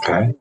Okay.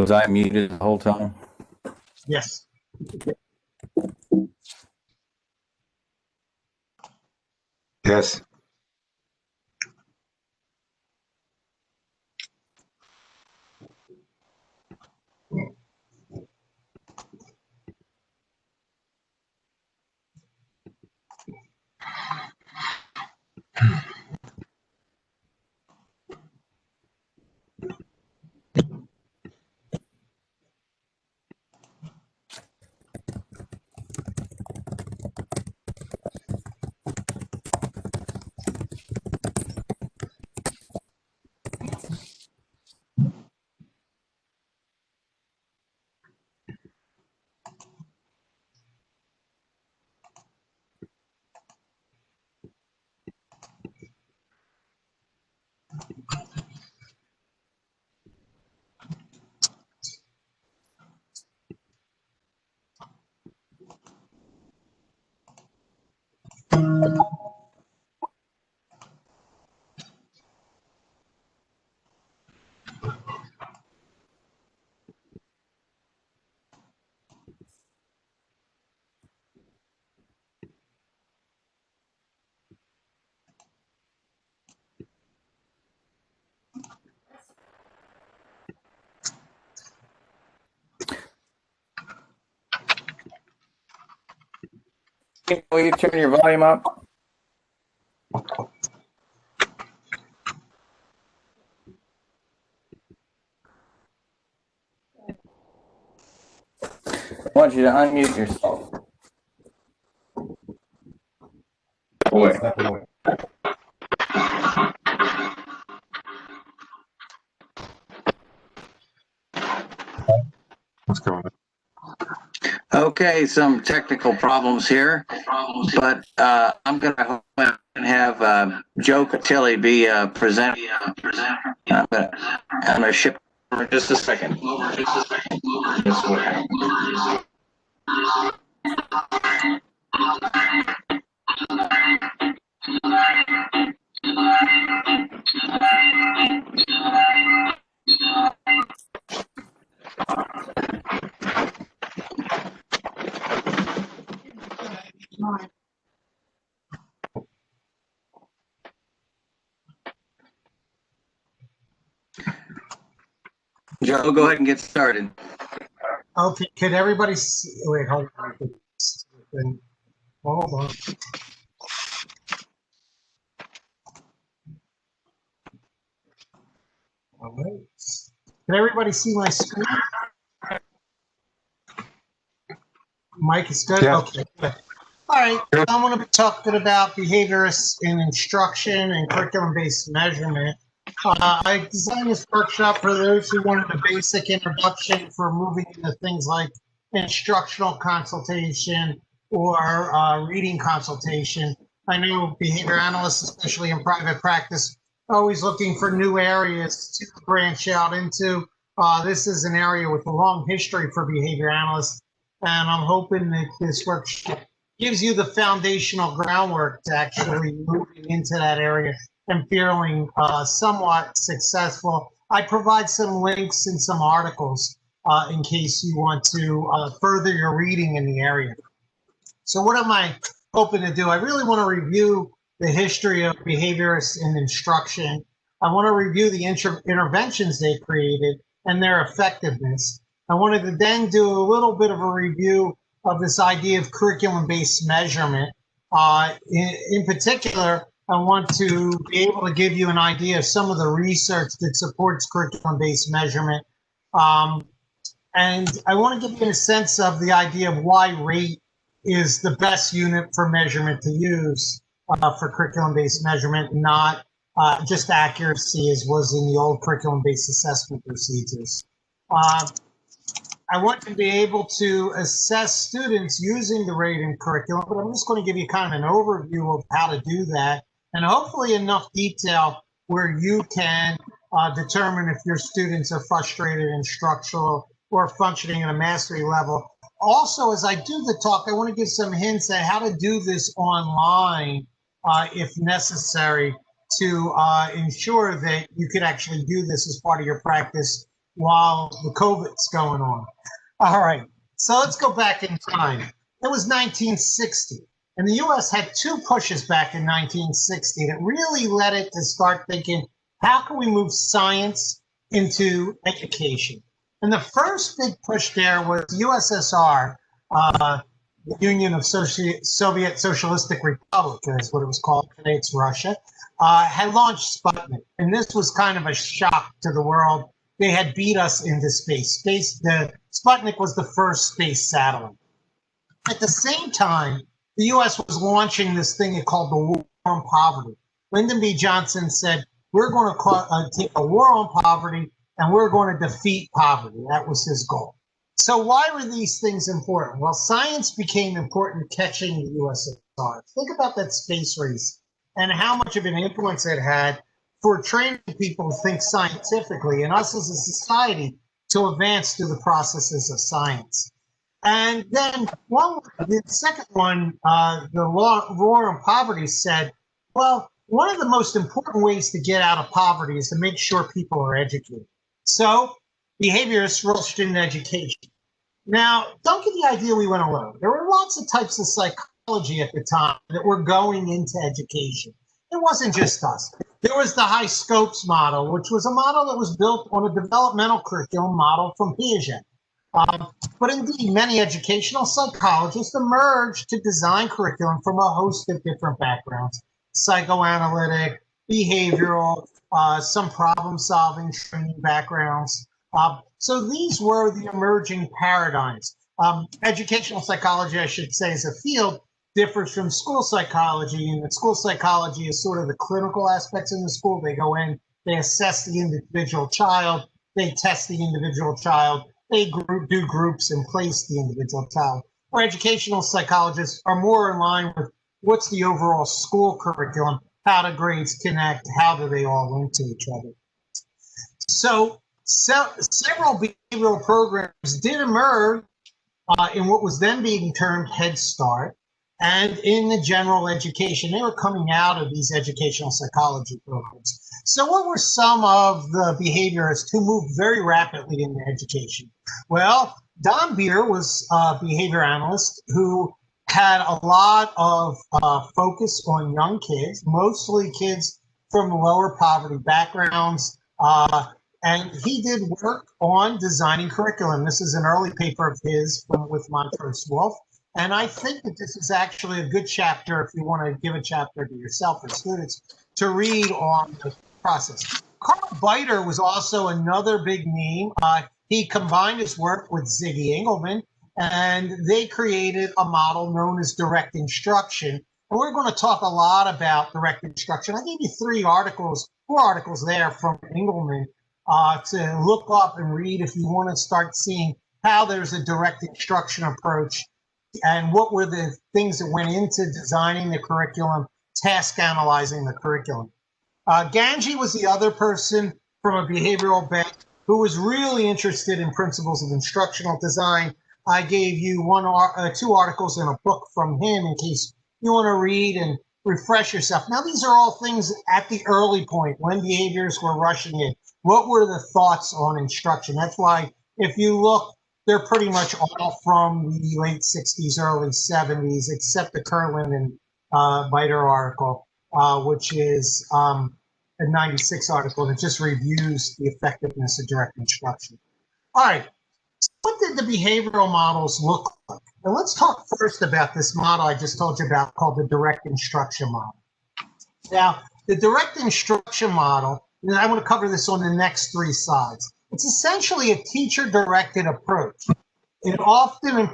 Was I muted the whole time? Yes. Yes. Will you turn your volume up? I want you to unmute yourself. Boy. What's going on? Okay, some technical problems here, but I'm going to have Joe Cautilli be present. I'm going to ship over just a second. This will happen. Joe, go ahead and get started. Okay, can everybody see? Wait, hold on. Hold on. All right. Can everybody see my screen? Mic is good? Yeah. Okay, good. All right, I'm going to be talking about behaviorists in instruction and curriculum-based measurement. I designed this workshop for those who wanted a basic introduction for moving into things like instructional consultation or reading consultation. I know behavior analysts, especially in private practice, are always looking for new areas to branch out into. This is an area with a long history for behavior analysts, and I'm hoping that this workshop gives you the foundational groundwork to actually moving into that area and feeling somewhat successful. I provide some links and some articles in case you want to further your reading in the area. So what am I hoping to do? I really want to review the history of behaviorists in instruction. I want to review the interventions they created and their effectiveness. I wanted to then do a little bit of a review of this idea of curriculum-based measurement. In particular, I want to be able to give you an idea of some of the research that supports curriculum-based measurement. And I want to give you a sense of the idea of why rate is the best unit for measurement to use for curriculum-based measurement, not just accuracy as was in the old curriculum-based assessment procedures. I want to be able to assess students using the rating curriculum, but I'm just going to give you kind of an overview of how to do that, and hopefully enough detail where you can determine if your students are frustrated instructional or functioning at a mastery level. Also, as I do the talk, I want to give some hints at how to do this online if necessary to ensure that you could actually do this as part of your practice while the COVID's going on. All right, so let's go back in time. It was 1960, and the U.S. had two pushes back in 1960 that really led it to start thinking, how can we move science into education? And the first big push there was USSR, the Union of Soviet Socialistic Republic, is what it was called. Today it's Russia, had launched Sputnik. And this was kind of a shock to the world. They had beat us into space. The Sputnik was the first space satellite. At the same time, the U.S. was launching this thing called the War on Poverty. Lyndon B. Johnson said, we're going to take a war on poverty and we're going to defeat poverty. That was his goal. So why were these things important? Well, science became important catching the USSR. Think about that space race and how much of an influence it had for training people to think scientifically and us as a society to advance through the processes of science. And then the second one, the War on Poverty said, well, one of the most important ways to get out of poverty is to make sure people are educated. So behaviorists rushed into education. Now, don't get the idea we went alone. There were lots of types of psychology at the time that were going into education. It wasn't just us. There was the high scopes model, which was a model that was built on a developmental curriculum model from Piaget. But indeed, many educational psychologists emerged to design curriculum from a host of different backgrounds: psychoanalytic, behavioral, some problem-solving training backgrounds. So these were the emerging paradigms. Educational psychology, I should say, as a field, differs from school psychology, and that school psychology is sort of the clinical aspects in the school. They go in, they assess the individual child, they test the individual child, they do groups and place the individual child. Where educational psychologists are more in line with what's the overall school curriculum, how do grades connect, how do they all link to each other. So several behavioral programs did emerge in what was then being termed Head Start, and in the general education. They were coming out of these educational psychology programs. So what were some of the behaviorists who moved very rapidly into education? Well, Don Beer was a behavior analyst who had a lot of focus on young kids, mostly kids from lower poverty backgrounds, and he did work on designing curriculum. This is an early paper of his with Montrose Wolf. And I think that this is actually a good chapter if you want to give a chapter to yourself or students to read on the process. Carl Biter was also another big name. He combined his work with Ziggy Engelman, and they created a model known as direct instruction. And we're going to talk a lot about direct instruction. I gave you four articles there from Engelman to look up and read if you want to start seeing how there's a direct instruction approach and what were the things that went into designing the curriculum, task analyzing the curriculum. Ganji was the other person from a behavioral bent who was really interested in principles of instructional design. I gave you two articles in a book from him in case you want to read and refresh yourself. Now, these are all things at the early point when behaviorists were rushing in. What were the thoughts on instruction? That's why if you look, they're pretty much all from the late 60s, early 70s, except the Curlin and Biter article, which is a 96 article that just reviews the effectiveness of direct instruction. All right, so what did the behavioral models look like? And let's talk first about this model I just told you about called the direct instruction model. Now, the direct instruction model, and I'm going to cover this on the next three slides. It's essentially a teacher-directed approach. It often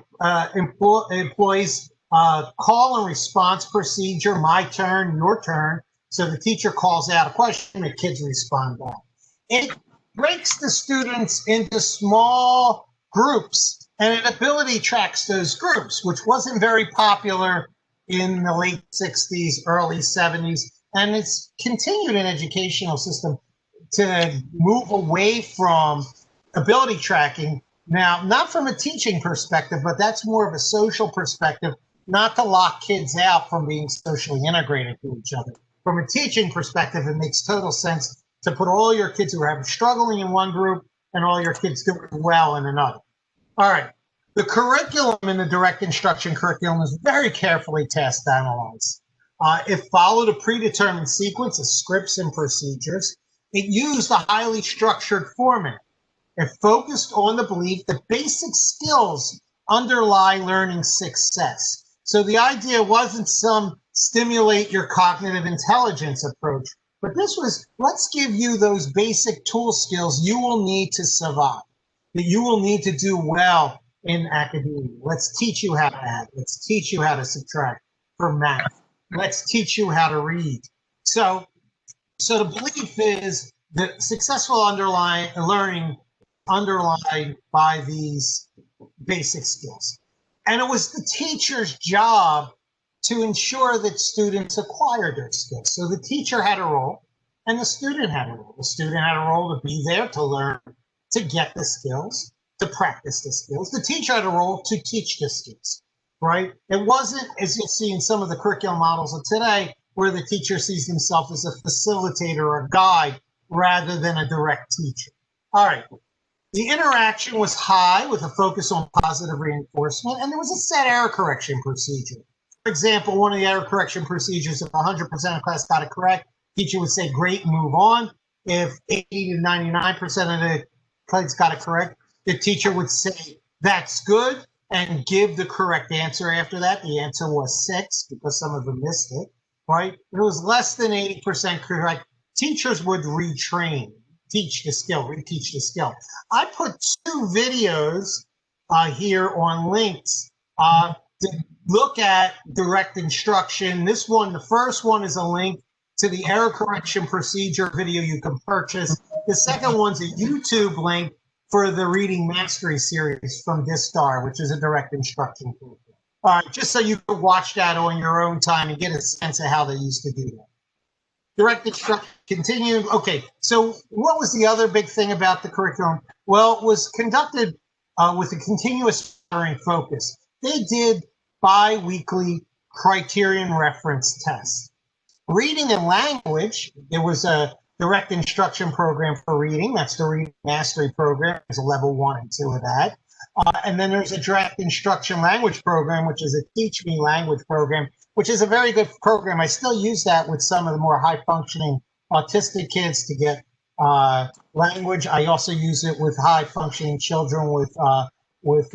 employs call and response procedure, my turn, your turn. So the teacher calls out a question, the kids respond back. It breaks the students into small groups, and it ability tracks those groups, which wasn't very popular in the late 60s, early 70s, and it's continued in educational system to move away from ability tracking. Now, not from a teaching perspective, but that's more of a social perspective, not to lock kids out from being socially integrated to each other. From a teaching perspective, it makes total sense to put all your kids who are struggling in one group and all your kids doing well in another. All right. The curriculum in the direct instruction curriculum is very carefully task analyzed. It followed a predetermined sequence of scripts and procedures. It used a highly structured format. It focused on the belief that basic skills underlie learning success. So the idea wasn't some stimulate your cognitive intelligence approach, but this was, let's give you those basic tool skills you will need to survive, that you will need to do well in academia. Let's teach you how to add. Let's teach you how to subtract for math. Let's teach you how to read. So the belief is that successful learning underlined by these basic skills. And it was the teacher's job to ensure that students acquired their skills. So the teacher had a role and the student had a role. The student had a role to be there, to learn, to get the skills, to practice the skills. The teacher had a role to teach the skills, right? It wasn't, as you'll see in some of the curriculum models of today, where the teacher sees himself as a facilitator or guide rather than a direct teacher. All right. The interaction was high with a focus on positive reinforcement, and there was a set error correction procedure. For example, one of the error correction procedures, if 100% of class got it correct, teacher would say, great, move on. If 80 to 99% of the class got it correct, the teacher would say, that's good, and give the correct answer after that. The answer was 6 because some of them missed it, right? If it was less than 80% correct, teachers would retrain. Teach the skill, reteach the skill. I put 2 videos here on links to look at direct instruction. This one, the first one, is a link to the error correction procedure video you can purchase. The second one's a YouTube link for the Reading Mastery series from Distar, which is a direct instruction curriculum. All right, just so you can watch that on your own time and get a sense of how they used to do that. Direct instruction continued. Okay, so what was the other big thing about the curriculum? Well, it was conducted with a continuous monitoring focus. They did bi-weekly Criterion reference tests. Reading and language, there was a direct instruction program for reading. That's the Reading Mastery program. There's a level 1 and 2 of that. And then there's a direct instruction language program, which is a Teach Me Language program, which is a very good program. I still use that with some of the more high-functioning autistic kids to get language. I also use it with high-functioning children with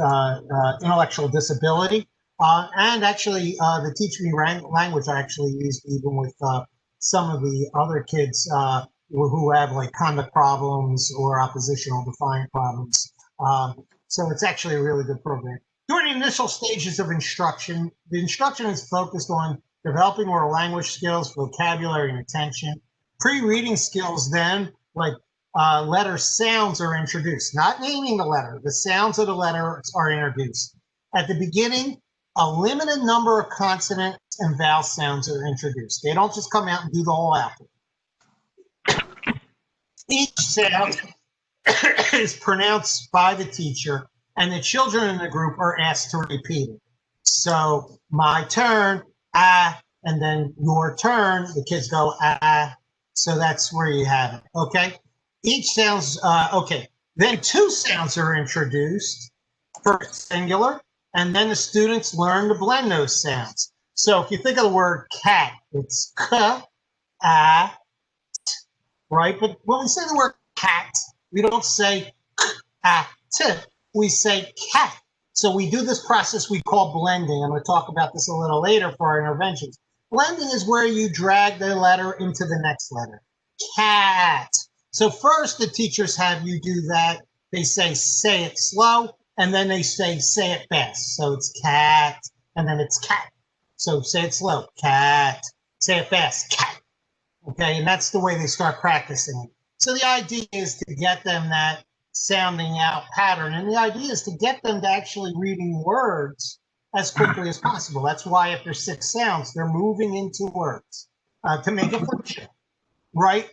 intellectual disability. And actually, the Teach Me Language I actually used even with some of the other kids who have like conduct problems or oppositional defiant problems. So it's actually a really good program. During the initial stages of instruction, the instruction is focused on developing oral language skills, vocabulary, and attention. Pre-reading skills then, like letter sounds, are introduced. Not naming the letter, the sounds of the letter are introduced. At the beginning, a limited number of consonants and vowel sounds are introduced. They don't just come out and do the whole alphabet. Each sound is pronounced by the teacher, and the children in the group are asked to repeat it. So my turn, ah, and then your turn, the kids go, ah. So that's where you have it, okay? Each sounds, okay. Then 2 sounds are introduced, first singular, and then the students learn to blend those sounds. So if you think of the word cat, it's k, ah, t, right? But when we say the word cat, we don't say k, ah, t. We say cat. So we do this process we call blending. I'm going to talk about this a little later for our interventions. Blending is where you drag the letter into the next letter. Cat. So first the teachers have you do that. They say it slow, and then they say it fast. So it's cat, and then it's cat. So say it slow, cat. Say it fast, cat. Okay, and that's the way they start practicing it. So the idea is to get them that sounding out pattern, and the idea is to get them to actually reading words as quickly as possible. That's why after 6 sounds, they're moving into words to make it function, right?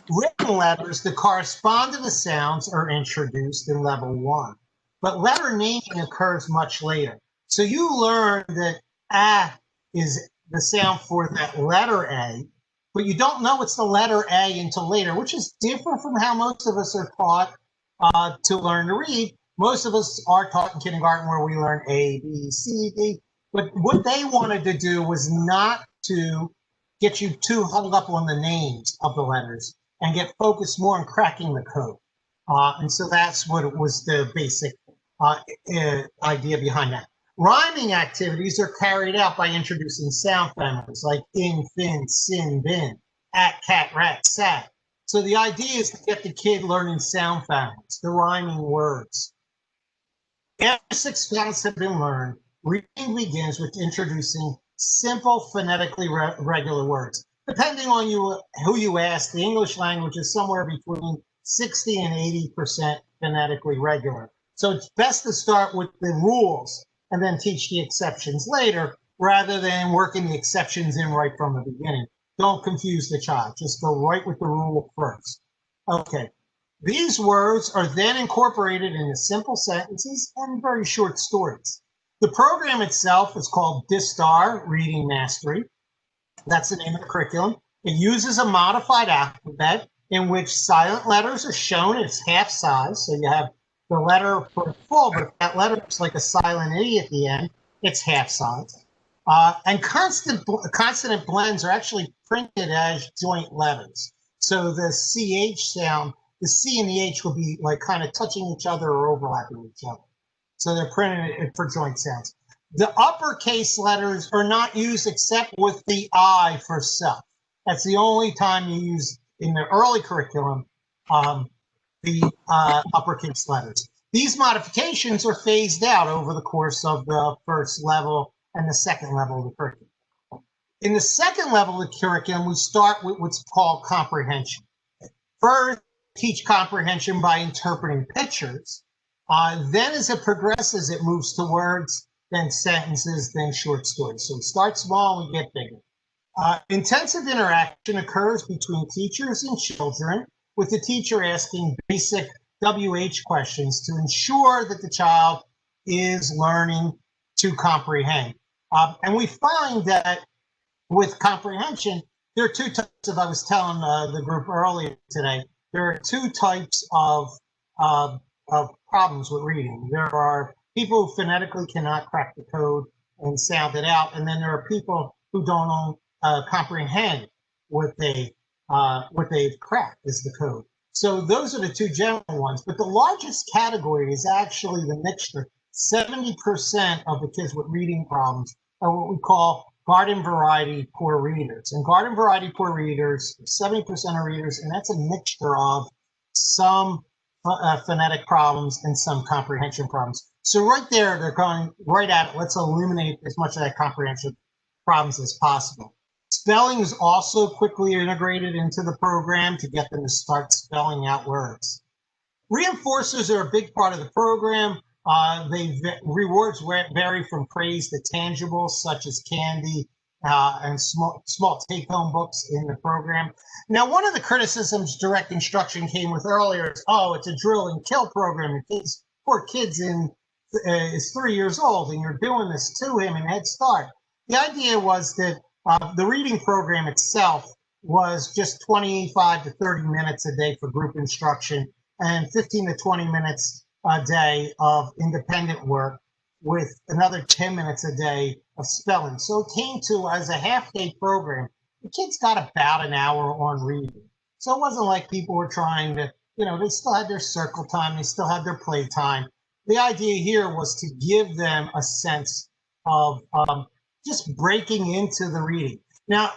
Written letters that correspond to the sounds are introduced in level 1, but letter naming occurs much later. So you learn that ah is the sound for that letter A, but you don't know it's the letter A until later, which is different from how most of us are taught to learn to read. Most of us are taught in kindergarten where we learn A, B, C, D. But what they wanted to do was not to get you too hung up on the names of the letters and get focused more on cracking the code. And so that's what it was, the basic idea behind that. Rhyming activities are carried out by introducing sound families like in, fin, sin, bin, at, cat, rat, sat. So the idea is to get the kid learning sound families, the rhyming words. After 6 sounds have been learned, reading begins with introducing simple phonetically regular words. Depending on who you ask, the English language is somewhere between 60 and 80% phonetically regular. So it's best to start with the rules and then teach the exceptions later, rather than working the exceptions in right from the beginning. Don't confuse the child. Just go right with the rule first. Okay. These words are then incorporated into simple sentences and very short stories. The program itself is called DISTAR, Reading Mastery. That's the name of the curriculum. It uses a modified alphabet in which silent letters are shown at half size. So you have the letter for full, but if that letter is like a silent E at the end, it's half size. And consonant blends are actually printed as joint letters. So the CH sound, the C and the H will be like kind of touching each other or overlapping each other. So they're printed for joint sounds. The uppercase letters are not used except with the I for self. That's the only time you use in the early curriculum the uppercase letters. These modifications are phased out over the course of the first level and the second level of the curriculum. In the second level of the curriculum, we start with what's called comprehension. First, teach comprehension by interpreting pictures. Then as it progresses, it moves to words, then sentences, then short stories. So we start small, we get bigger. Intensive interaction occurs between teachers and children, with the teacher asking basic WH questions to ensure that the child is learning to comprehend. And we find that with comprehension, there are two types of, I was telling the group earlier today, there are two types of problems with reading. There are people who phonetically cannot crack the code and sound it out, and then there are people who don't comprehend what they've cracked as the code. So those are the two general ones, but the largest category is actually the mixture. 70% of the kids with reading problems are what we call garden variety poor readers. And garden variety poor readers, 70% of readers, and that's a mixture of some phonetic problems and some comprehension problems. So right there, they're going right at it. Let's eliminate as much of that comprehension problems as possible. Spelling is also quickly integrated into the program to get them to start spelling out words. Reinforcers are a big part of the program. Rewards vary from praise to tangible, such as candy and small take-home books in the program. Now, one of the criticisms direct instruction came with earlier is, oh, it's a drill and kill program. Poor kid's is 3 years old, and you're doing this to him in Head Start. The idea was that the reading program itself was just 25 to 30 minutes a day for group instruction and 15 to 20 minutes a day of independent work with another 10 minutes a day of spelling. So it came to, as a half-day program, the kids got about an hour on reading. So it wasn't like people were trying to, they still had their circle time, they still had their play time. The idea here was to give them a sense of just breaking into the reading. Now,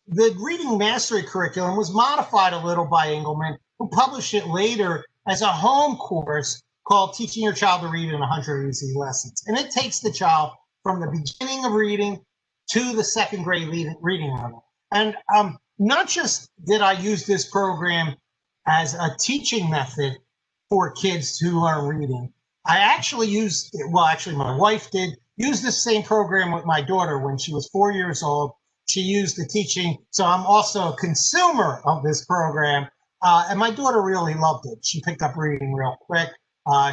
the Reading Mastery curriculum was modified a little by Engelman, who published it later as a home course called Teaching Your Child to Read in 100 Easy Lessons. And it takes the child from the beginning of reading to the second grade reading level. And not just did I use this program as a teaching method for kids to learn reading, I actually used, my wife did, use the same program with my daughter when she was 4 years old. She used the teaching. So I'm also a consumer of this program. And my daughter really loved it. She picked up reading real quick.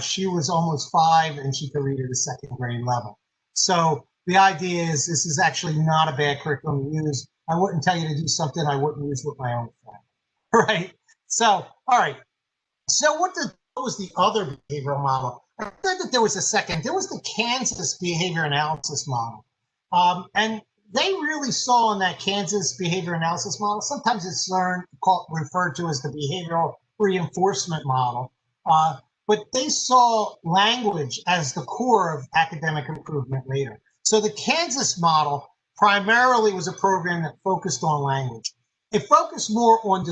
She was almost 5 and she could read at a second grade level. So the idea is this is actually not a bad curriculum to use. I wouldn't tell you to do something I wouldn't use with my own family, right? So, all right. So what the was the other behavioral model? I said that there was a second. There was the Kansas behavior analysis model. And they really saw in that Kansas behavior analysis model, sometimes it's referred to as the behavioral reinforcement model, but they saw language as the core of academic improvement later. So the Kansas model primarily was a program that focused on language. It focused more on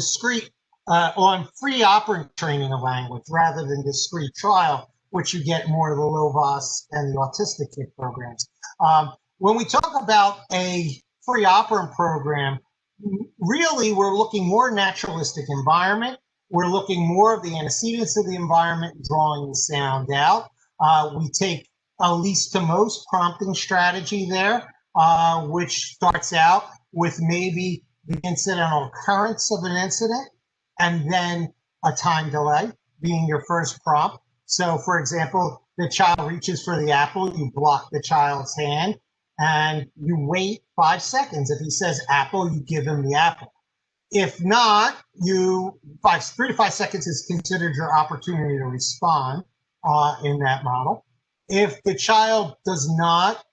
on free operant training of language rather than discrete trial, which you get more of the LOVAS and the autistic kid programs. When we talk about a free operant program, really we're looking more naturalistic environment. We're looking more of the antecedents of the environment, drawing the sound out. We take a least to most prompting strategy there, which starts out with maybe the incidental occurrence of an incident and then a time delay being your first prompt. So, for example, the child reaches for the apple, you block the child's hand, and you wait 5 seconds. If he says apple, you give him the apple. If not, 3 to 5 seconds is considered your opportunity to respond in that model. If the child does not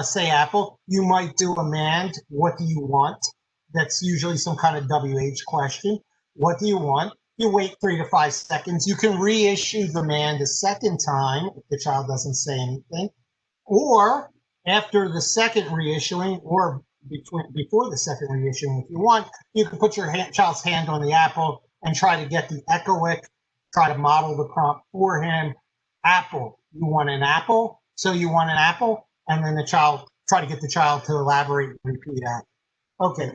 say apple, you might do a mand, what do you want? That's usually some kind of WH question. What do you want? You wait 3 to 5 seconds. You can reissue the mand a second time if the child doesn't say anything. Or after the second reissuing, or before the second reissuing, if you want, you can put your child's hand on the apple and try to get the echoic, try to model the prompt for him. Apple, you want an apple? So you want an apple? And then try to get the child to elaborate and repeat apple. Okay,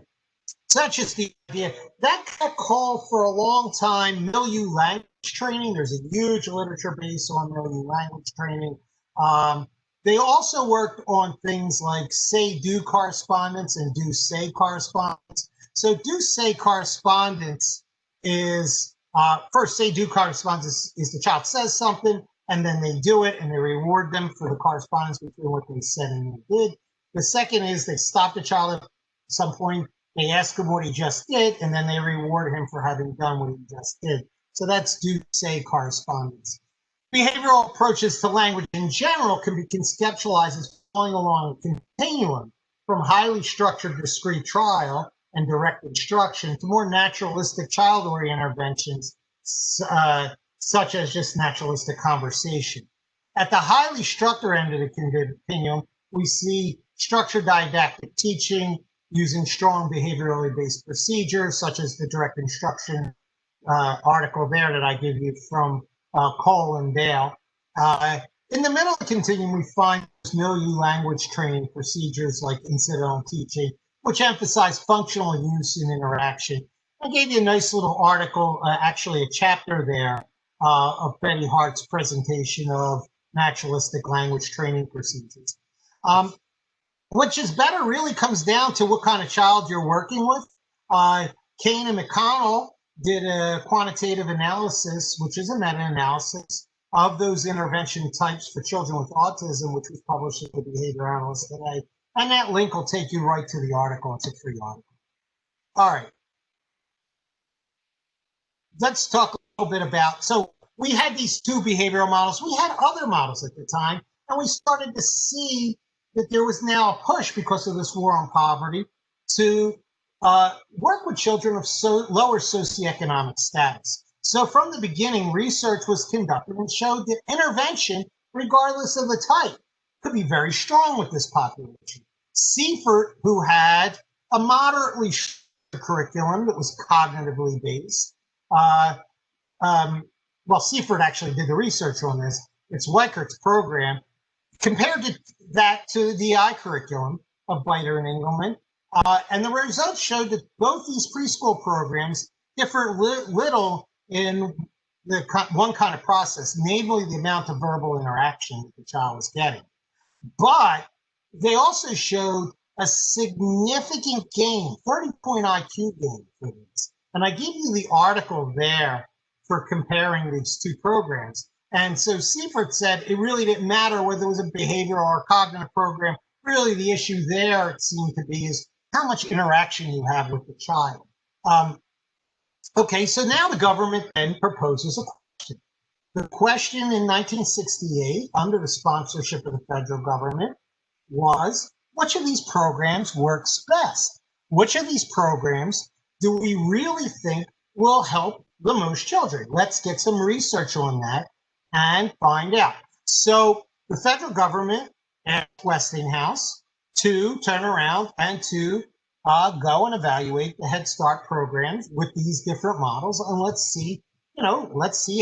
so that's just the idea. That got called for a long time milieu language training. There's a huge literature base on milieu language training. They also worked on things like say-do correspondence and do-say correspondence. So do-say correspondence is, first say-do correspondence is the child says something, and then they do it, and they reward them for the correspondence between what they said and they did. The second is they stop the child at some point, they ask him what he just did, and then they reward him for having done what he just did. So that's do-say correspondence. Behavioral approaches to language in general can be conceptualized as following along a continuum from highly structured discrete trial and direct instruction to more naturalistic child-oriented interventions, such as just naturalistic conversation. At the highly structured end of the continuum, we see structured didactic teaching using strong behaviorally based procedures, such as the direct instruction article there that I gave you from Cole and Dale. In the middle of the continuum, we find milieu language training procedures like incidental teaching, which emphasize functional use and interaction. I gave you a nice little article, actually a chapter there, of Betty Hart's presentation of naturalistic language training procedures. Which is better really comes down to what kind of child you're working with. Kane and McConnell did a quantitative analysis, which is a meta-analysis, of those intervention types for children with autism, which was published in the Behavior Analyst today. And that link will take you right to the article. It's a free article. All right. Let's talk a little bit about, so we had these two behavioral models. We had other models at the time, and we started to see that there was now a push because of this war on poverty to work with children of lower socioeconomic status. So from the beginning, research was conducted and showed that intervention, regardless of the type, could be very strong with this population. Seifert, who had a moderately curriculum that was cognitively based, well, Seifert actually did the research on this. It's Weikert's program, compared that to the Iep curriculum of Biter and Engelman. And the results showed that both these preschool programs differ little in the one kind of process, namely the amount of verbal interaction that the child was getting. But they also showed a significant gain, 30-point IQ gain for this. And I give you the article there for comparing these two programs. And so Seifert said it really didn't matter whether it was a behavioral or a cognitive program. Really, the issue there, it seemed to be, is how much interaction you have with the child. Okay, so now the government then proposes a question. The question in 1968, under the sponsorship of the federal government, was which of these programs works best? Which of these programs do we really think will help the most children? Let's get some research on that and find out. So the federal government asked Westinghouse to turn around and to go and evaluate the Head Start programs with these different models, and let's see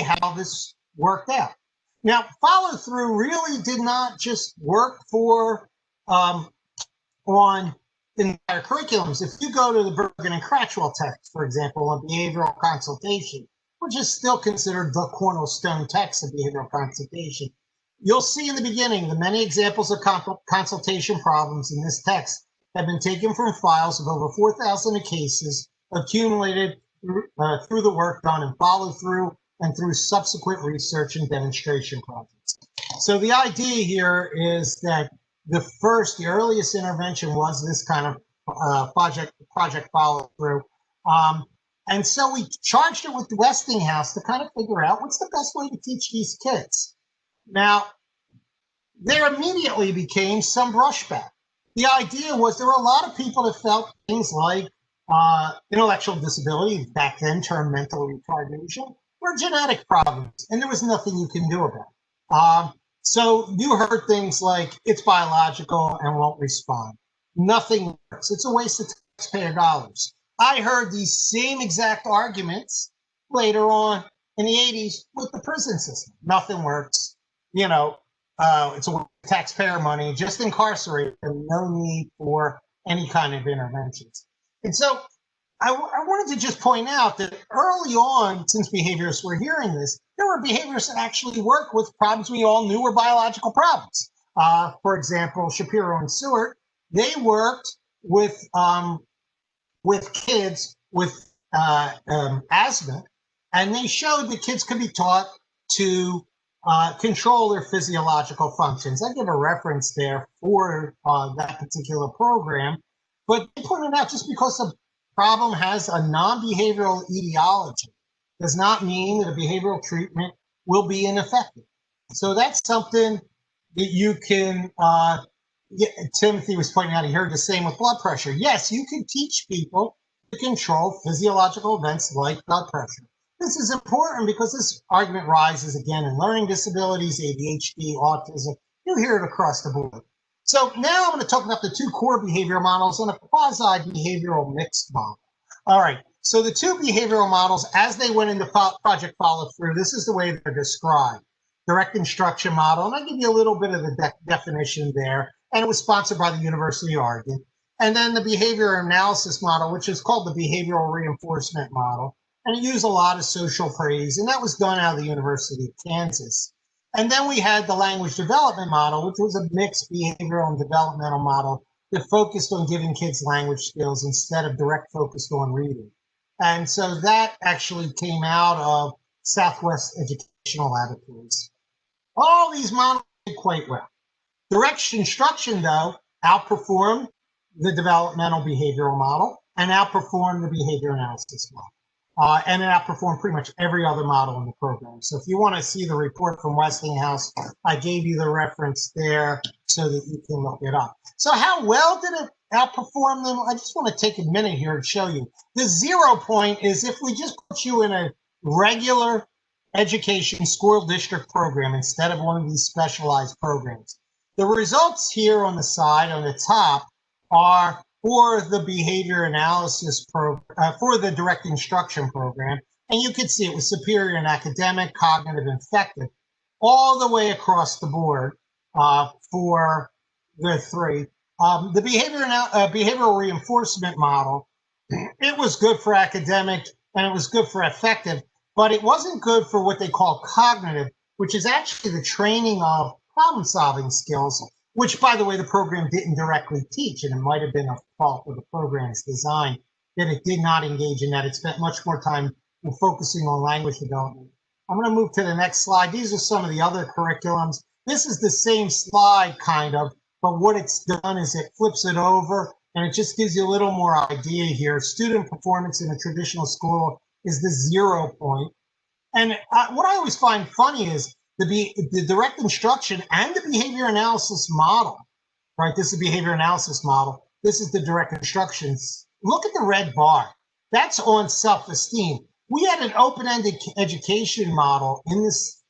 how this worked out. Now, follow through really did not just work for on entire curriculums. If you go to the Bergen and Cratchwell text, for example, on behavioral consultation, which is still considered the cornerstone text of behavioral consultation, you'll see in the beginning the many examples of consultation problems in this text have been taken from files of over 4,000 cases accumulated through the work done in follow-through and through subsequent research and demonstration projects. So the idea here is that the earliest intervention was this kind of project follow-through. And so we charged it with Westinghouse to kind of figure out what's the best way to teach these kids. Now, there immediately became some brushback. The idea was there were a lot of people that felt things like intellectual disability, back then termed mental retardation, were genetic problems, and there was nothing you can do about it. So you heard things like it's biological and won't respond. Nothing works. It's a waste of taxpayer dollars. I heard these same exact arguments later on in the 80s with the prison system. Nothing works. It's a taxpayer money, just incarcerate and no need for any kind of interventions. And so I wanted to just point out that early on, since behaviorists were hearing this, there were behaviorists that actually worked with problems we all knew were biological problems. For example, Shapiro and Seward, they worked with kids with asthma, and they showed that kids could be taught to control their physiological functions. I give a reference there for that particular program, but they pointed out just because a problem has a non-behavioral etiology does not mean that a behavioral treatment will be ineffective. So that's something that you can, Timothy was pointing out, he heard the same with blood pressure. Yes, you can teach people to control physiological events like blood pressure. This is important because this argument rises again in learning disabilities, ADHD, autism. You hear it across the board. So now I'm going to talk about the two core behavioral models and a quasi-behavioral mixed model. All right, so the two behavioral models, as they went into project follow-through, this is the way they're described. Direct instruction model, and I'll give you a little bit of the definition there, and it was sponsored by the University of Oregon. And then the behavior analysis model, which is called the behavioral reinforcement model, and it used a lot of social praise, and that was done out of the University of Kansas. And then we had the language development model, which was a mixed behavioral and developmental model that focused on giving kids language skills instead of direct focused on reading. And so that actually came out of Southwest Educational Laboratories. All these models did quite well. Direct instruction, though, outperformed the developmental behavioral model and outperformed the behavior analysis model. And it outperformed pretty much every other model in the program. So if you want to see the report from Westinghouse, I gave you the reference there so that you can look it up. So how well did it outperform them? I just want to take a minute here and show you. The 0 point is if we just put you in a regular education school district program instead of one of these specialized programs. The results here on the side, on the top, are for the behavior analysis program, for the direct instruction program. And you can see it was superior in academic, cognitive, and affective, all the way across the board for the three. The behavioral reinforcement model, it was good for academic and it was good for affective, but it wasn't good for what they call cognitive, which is actually the training of problem-solving skills, which, by the way, the program didn't directly teach, and it might have been a fault of the program's design that it did not engage in that. It spent much more time focusing on language development. I'm going to move to the next slide. These are some of the other curriculums. This is the same slide, kind of, but what it's done is it flips it over, and it just gives you a little more idea here. Student performance in a traditional school is the 0 point. And what I always find funny is the direct instruction and the behavior analysis model, right? This is a behavior analysis model. This is the direct instructions. Look at the red bar. That's on self-esteem. We had an open-ended education model in this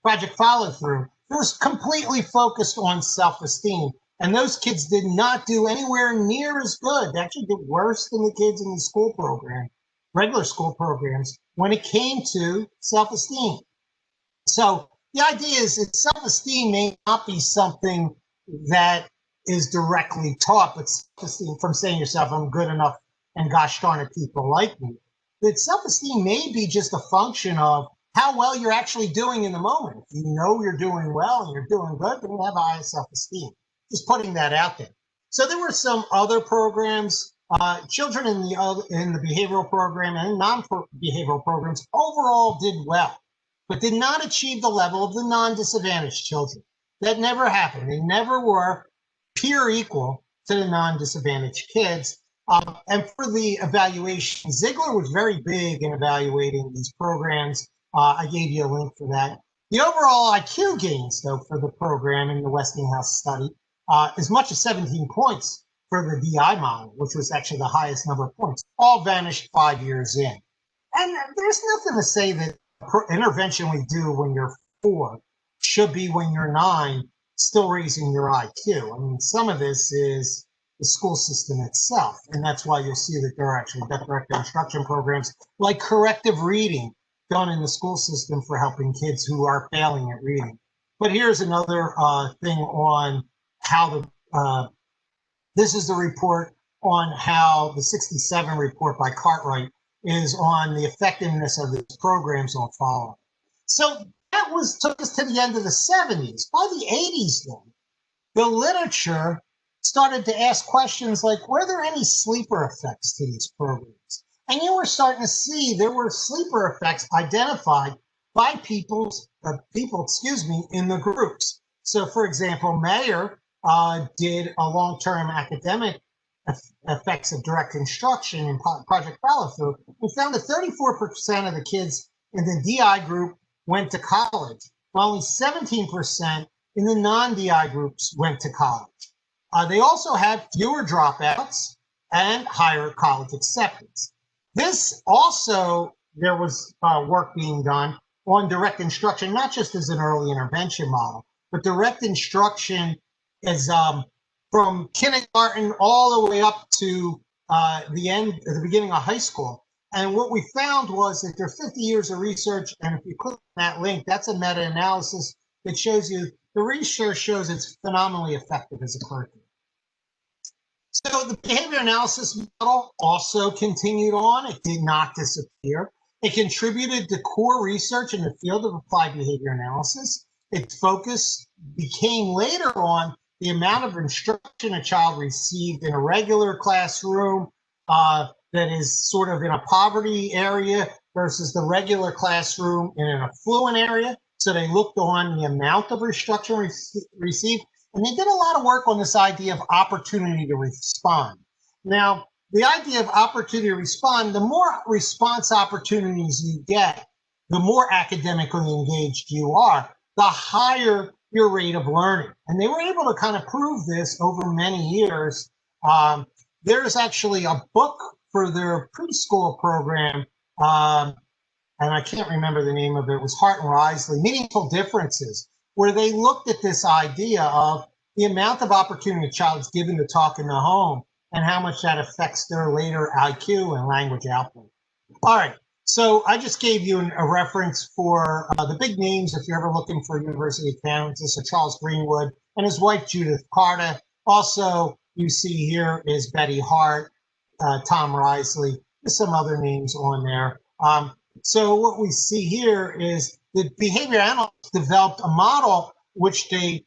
project follow-through that was completely focused on self-esteem. And those kids did not do anywhere near as good. They actually did worse than the kids in the school program, regular school programs, when it came to self-esteem. So the idea is that self-esteem may not be something that is directly taught, but self-esteem from saying to yourself, I'm good enough and gosh darn it, people like me. That self-esteem may be just a function of how well you're actually doing in the moment. If you know you're doing well and you're doing good, then you have high self-esteem. Just putting that out there. So there were some other programs, children in the behavioral program and non-behavioral programs overall did well, but did not achieve the level of the non-disadvantaged children. That never happened. They never were peer equal to the non-disadvantaged kids. And for the evaluation, Ziegler was very big in evaluating these programs. I gave you a link for that. The overall IQ gains, though, for the program in the Westinghouse study, as much as 17 points for the DI model, which was actually the highest number of points, all vanished 5 years in. And there's nothing to say that intervention we do when you're 4 should be when you're 9, still raising your IQ. I mean, some of this is the school system itself, and that's why you'll see that there are actually direct instruction programs like corrective reading done in the school system for helping kids who are failing at reading. But here's another thing on how this is the report on how the 67 report by Cartwright is on the effectiveness of these programs on follow-up. So that took us to the end of the 70s. By the 80s, then, the literature started to ask questions like, were there any sleeper effects to these programs? And you were starting to see there were sleeper effects identified by people in the groups. So, for example, Mayer did a long-term academic effects of direct instruction in Project Follow-Through. We found that 34% of the kids in the DI group went to college, while only 17% in the non-DI groups went to college. They also had fewer dropouts and higher college acceptance. This also, there was work being done on direct instruction, not just as an early intervention model, but direct instruction is from kindergarten all the way up to the beginning of high school. And what we found was that there are 50 years of research, and if you click on that link, that's a meta-analysis that shows you, the research shows it's phenomenally effective as a curriculum. So the behavior analysis model also continued on. It did not disappear. It contributed to core research in the field of applied behavior analysis. Its focus became later on the amount of instruction a child received in a regular classroom that is sort of in a poverty area versus the regular classroom in an affluent area. So they looked on the amount of instruction received, and they did a lot of work on this idea of opportunity to respond. Now, the idea of opportunity to respond, the more response opportunities you get, the more academically engaged you are, the higher your rate of learning. And they were able to kind of prove this over many years. There's actually a book for their preschool program, and I can't remember the name of it. It was Hart and Risley, Meaningful Differences, where they looked at this idea of the amount of opportunity a child is given to talk in the home and how much that affects their later IQ and language output. All right, so I just gave you a reference for the big names if you're ever looking for University of Kansas, so Charles Greenwood and his wife, Judith Carter. Also, you see here is Betty Hart, Tom Risley, there's some other names on there. So what we see here is the behavior analysts developed a model which they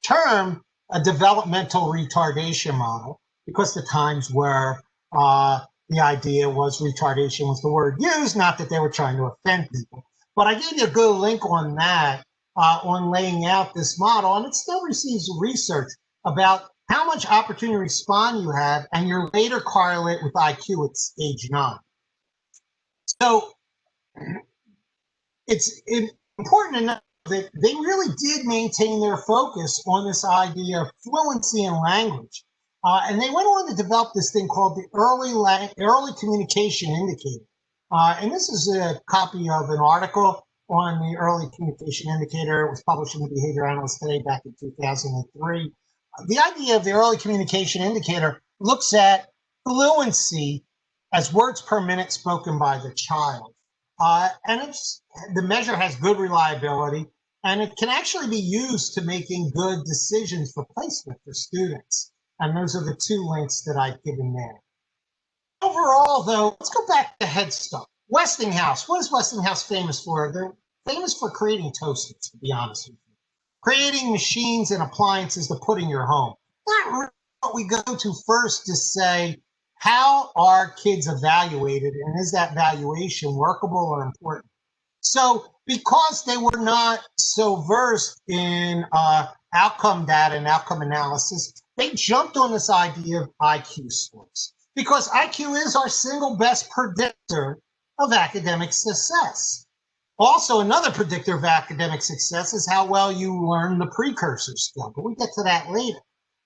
termed a developmental retardation model, because the times where the idea was retardation was the word used, not that they were trying to offend people. But I gave you a good link on that, on laying out this model, and it still receives research about how much opportunity to respond you have, and your later correlate with IQ at age 9. So important to know that they really did maintain their focus on this idea of fluency in language. And they went on to develop this thing called the early communication indicator. And this is a copy of an article on the early communication indicator. It was published in the Behavior Analyst Today back in 2003. The idea of the early communication indicator looks at fluency as words per minute spoken by the child. And the measure has good reliability, and it can actually be used to making good decisions for placement for students. And those are the two links that I've given there. Overall, though, let's go back to Head Start. Westinghouse. What is Westinghouse famous for? They're famous for creating toasters, to be honest with you. Creating machines and appliances to put in your home. Not really what we go to first to say, how are kids evaluated, and is that valuation workable or important? So because they were not so versed in outcome data and outcome analysis, they jumped on this idea of IQ scores, because IQ is our single best predictor of academic success. Also, another predictor of academic success is how well you learn the precursor skill, but we get to that later.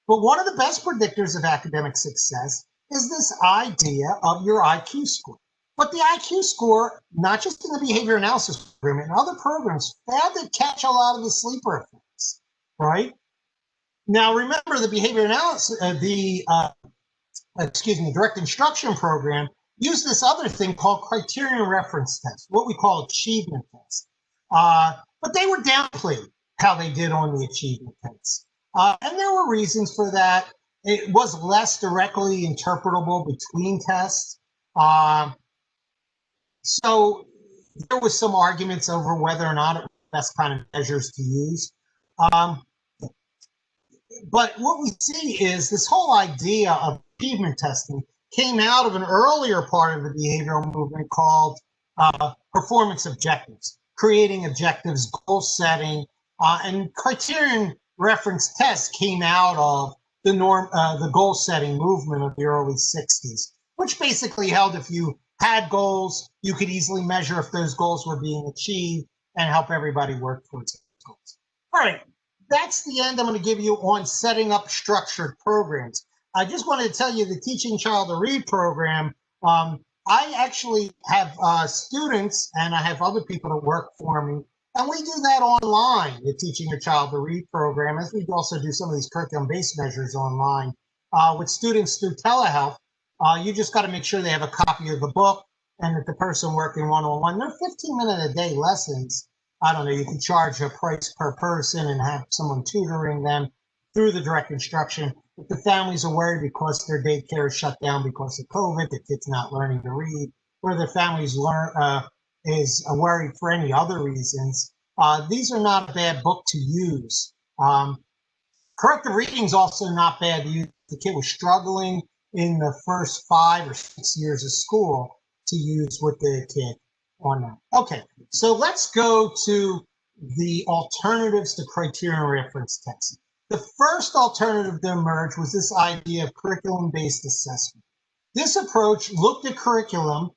But one of the best predictors of academic success is this idea of your IQ score. But the IQ score, not just in the behavior analysis program, in other programs, failed to catch a lot of the sleeper effects, right? Now, remember the behavior analysis, the direct instruction program used this other thing called Criterion reference test, what we call achievement test. But they were downplayed how they did on the achievement test. And there were reasons for that. It was less directly interpretable between tests. So there was some arguments over whether or not it was the best kind of measures to use. But what we see is this whole idea of achievement testing came out of an earlier part of the behavioral movement called performance objectives, creating objectives, goal setting, and Criterion reference tests came out of the goal setting movement of the early 60s, which basically held if you had goals, you could easily measure if those goals were being achieved and help everybody work towards those goals. All right, that's the end I'm going to give you on setting up structured programs. I just wanted to tell you the Teaching Child to Read program. I actually have students and I have other people that work for me, and we do that online, the Teaching a Child to Read program, as we also do some of these curriculum-based measures online. With students through telehealth, you just got to make sure they have a copy of the book and that the person working one-on-one, they're 15-minute-a-day lessons. I don't know, you can charge a price per person and have someone tutoring them through the direct instruction. If the families are worried because their daycare is shut down because of COVID, the kid's not learning to read, or their families is worried for any other reasons, these are not a bad book to use. Corrective reading is also not bad to use. The kid was struggling in the first 5 or 6 years of school to use with the kid on that. Okay, so let's go to the alternatives to criterion reference testing. The first alternative to emerge was this idea of curriculum-based assessment. This approach looked at curriculum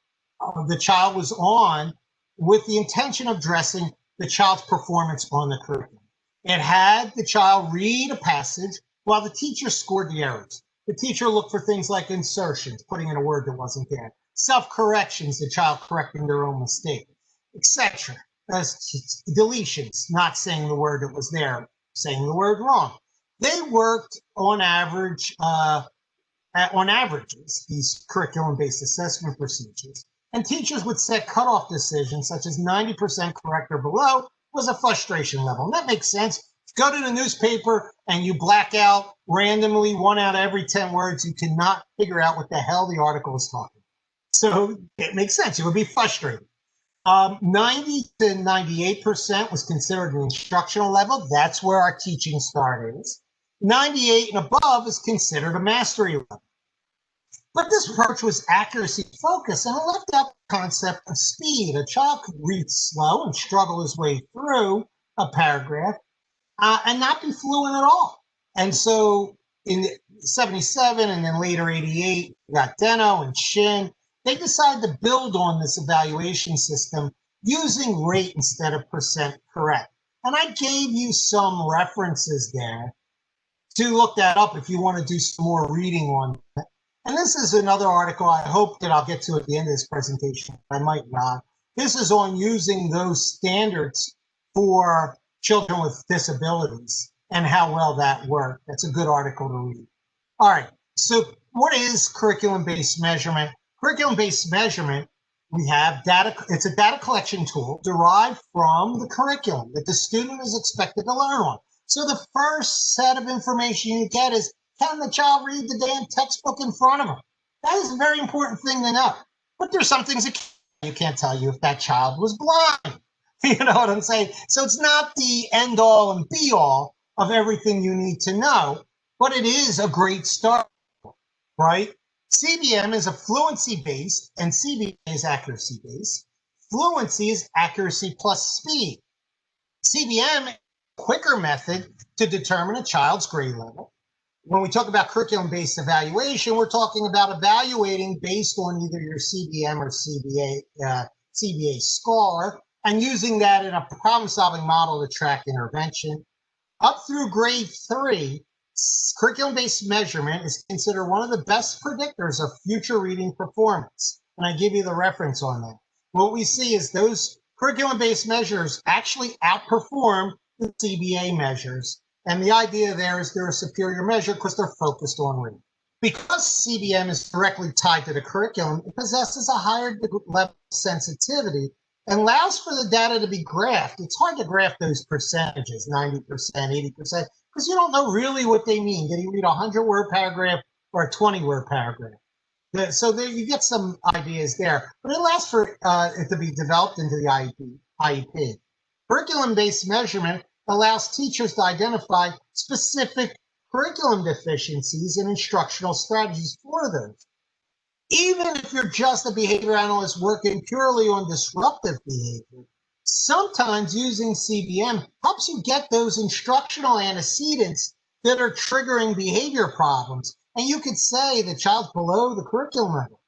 the child was on with the intention of addressing the child's performance on the curriculum. It had the child read a passage while the teacher scored the errors. The teacher looked for things like insertions, putting in a word that wasn't there, self-corrections, the child correcting their own mistake, etc. Deletions, not saying the word that was there, saying the word wrong. They worked on average, on averages, these curriculum-based assessment procedures, and teachers would set cutoff decisions such as 90% correct or below was a frustration level. And that makes sense. Go to the newspaper and you black out randomly 1 out of every 10 words, you cannot figure out what the hell the article is talking about. So it makes sense. It would be frustrating. 90 to 98% was considered an instructional level. That's where our teaching start is. 98 and above is considered a mastery level. But this approach was accuracy focused and it left out the concept of speed. A child could read slow and struggle his way through a paragraph and not be fluent at all. And so in 77 and then later 88, we got Deno and Shin. They decided to build on this evaluation system using rate instead of percent correct. And I gave you some references there to look that up if you want to do some more reading on that. And this is another article I hope that I'll get to at the end of this presentation. I might not. This is on using those standards for children with disabilities and how well that worked. That's a good article to read. All right, so what is curriculum-based measurement? Curriculum-based measurement, we have data. It's a data collection tool derived from the curriculum that the student is expected to learn on. So the first set of information you get is, can the child read the damn textbook in front of them? That is a very important thing to know. But there's some things that you can't tell you if that child was blind. You know what I'm saying? So it's not the end all and be all of everything you need to know, but it is a great start, right? CBM is a fluency-based and CBA is accuracy-based. Fluency is accuracy plus speed. CBM is a quicker method to determine a child's grade level. When we talk about curriculum-based evaluation, we're talking about evaluating based on either your CBM or CBA score and using that in a problem-solving model to track intervention. Up through grade 3, curriculum-based measurement is considered one of the best predictors of future reading performance. And I give you the reference on that. What we see is those curriculum-based measures actually outperform the CBA measures. And the idea there is they're a superior measure because they're focused on reading. Because CBM is directly tied to the curriculum, it possesses a higher level of sensitivity and allows for the data to be graphed. It's hard to graph those percentages, 90%, 80%, because you don't know really what they mean. Did he read a 100-word paragraph or a 20-word paragraph? So there you get some ideas there, but it allows for it to be developed into the IEP. Curriculum-based measurement allows teachers to identify specific curriculum deficiencies and instructional strategies for those. Even if you're just a behavior analyst working purely on disruptive behavior, sometimes using CBM helps you get those instructional antecedents that are triggering behavior problems. And you could say the child's below the curriculum level.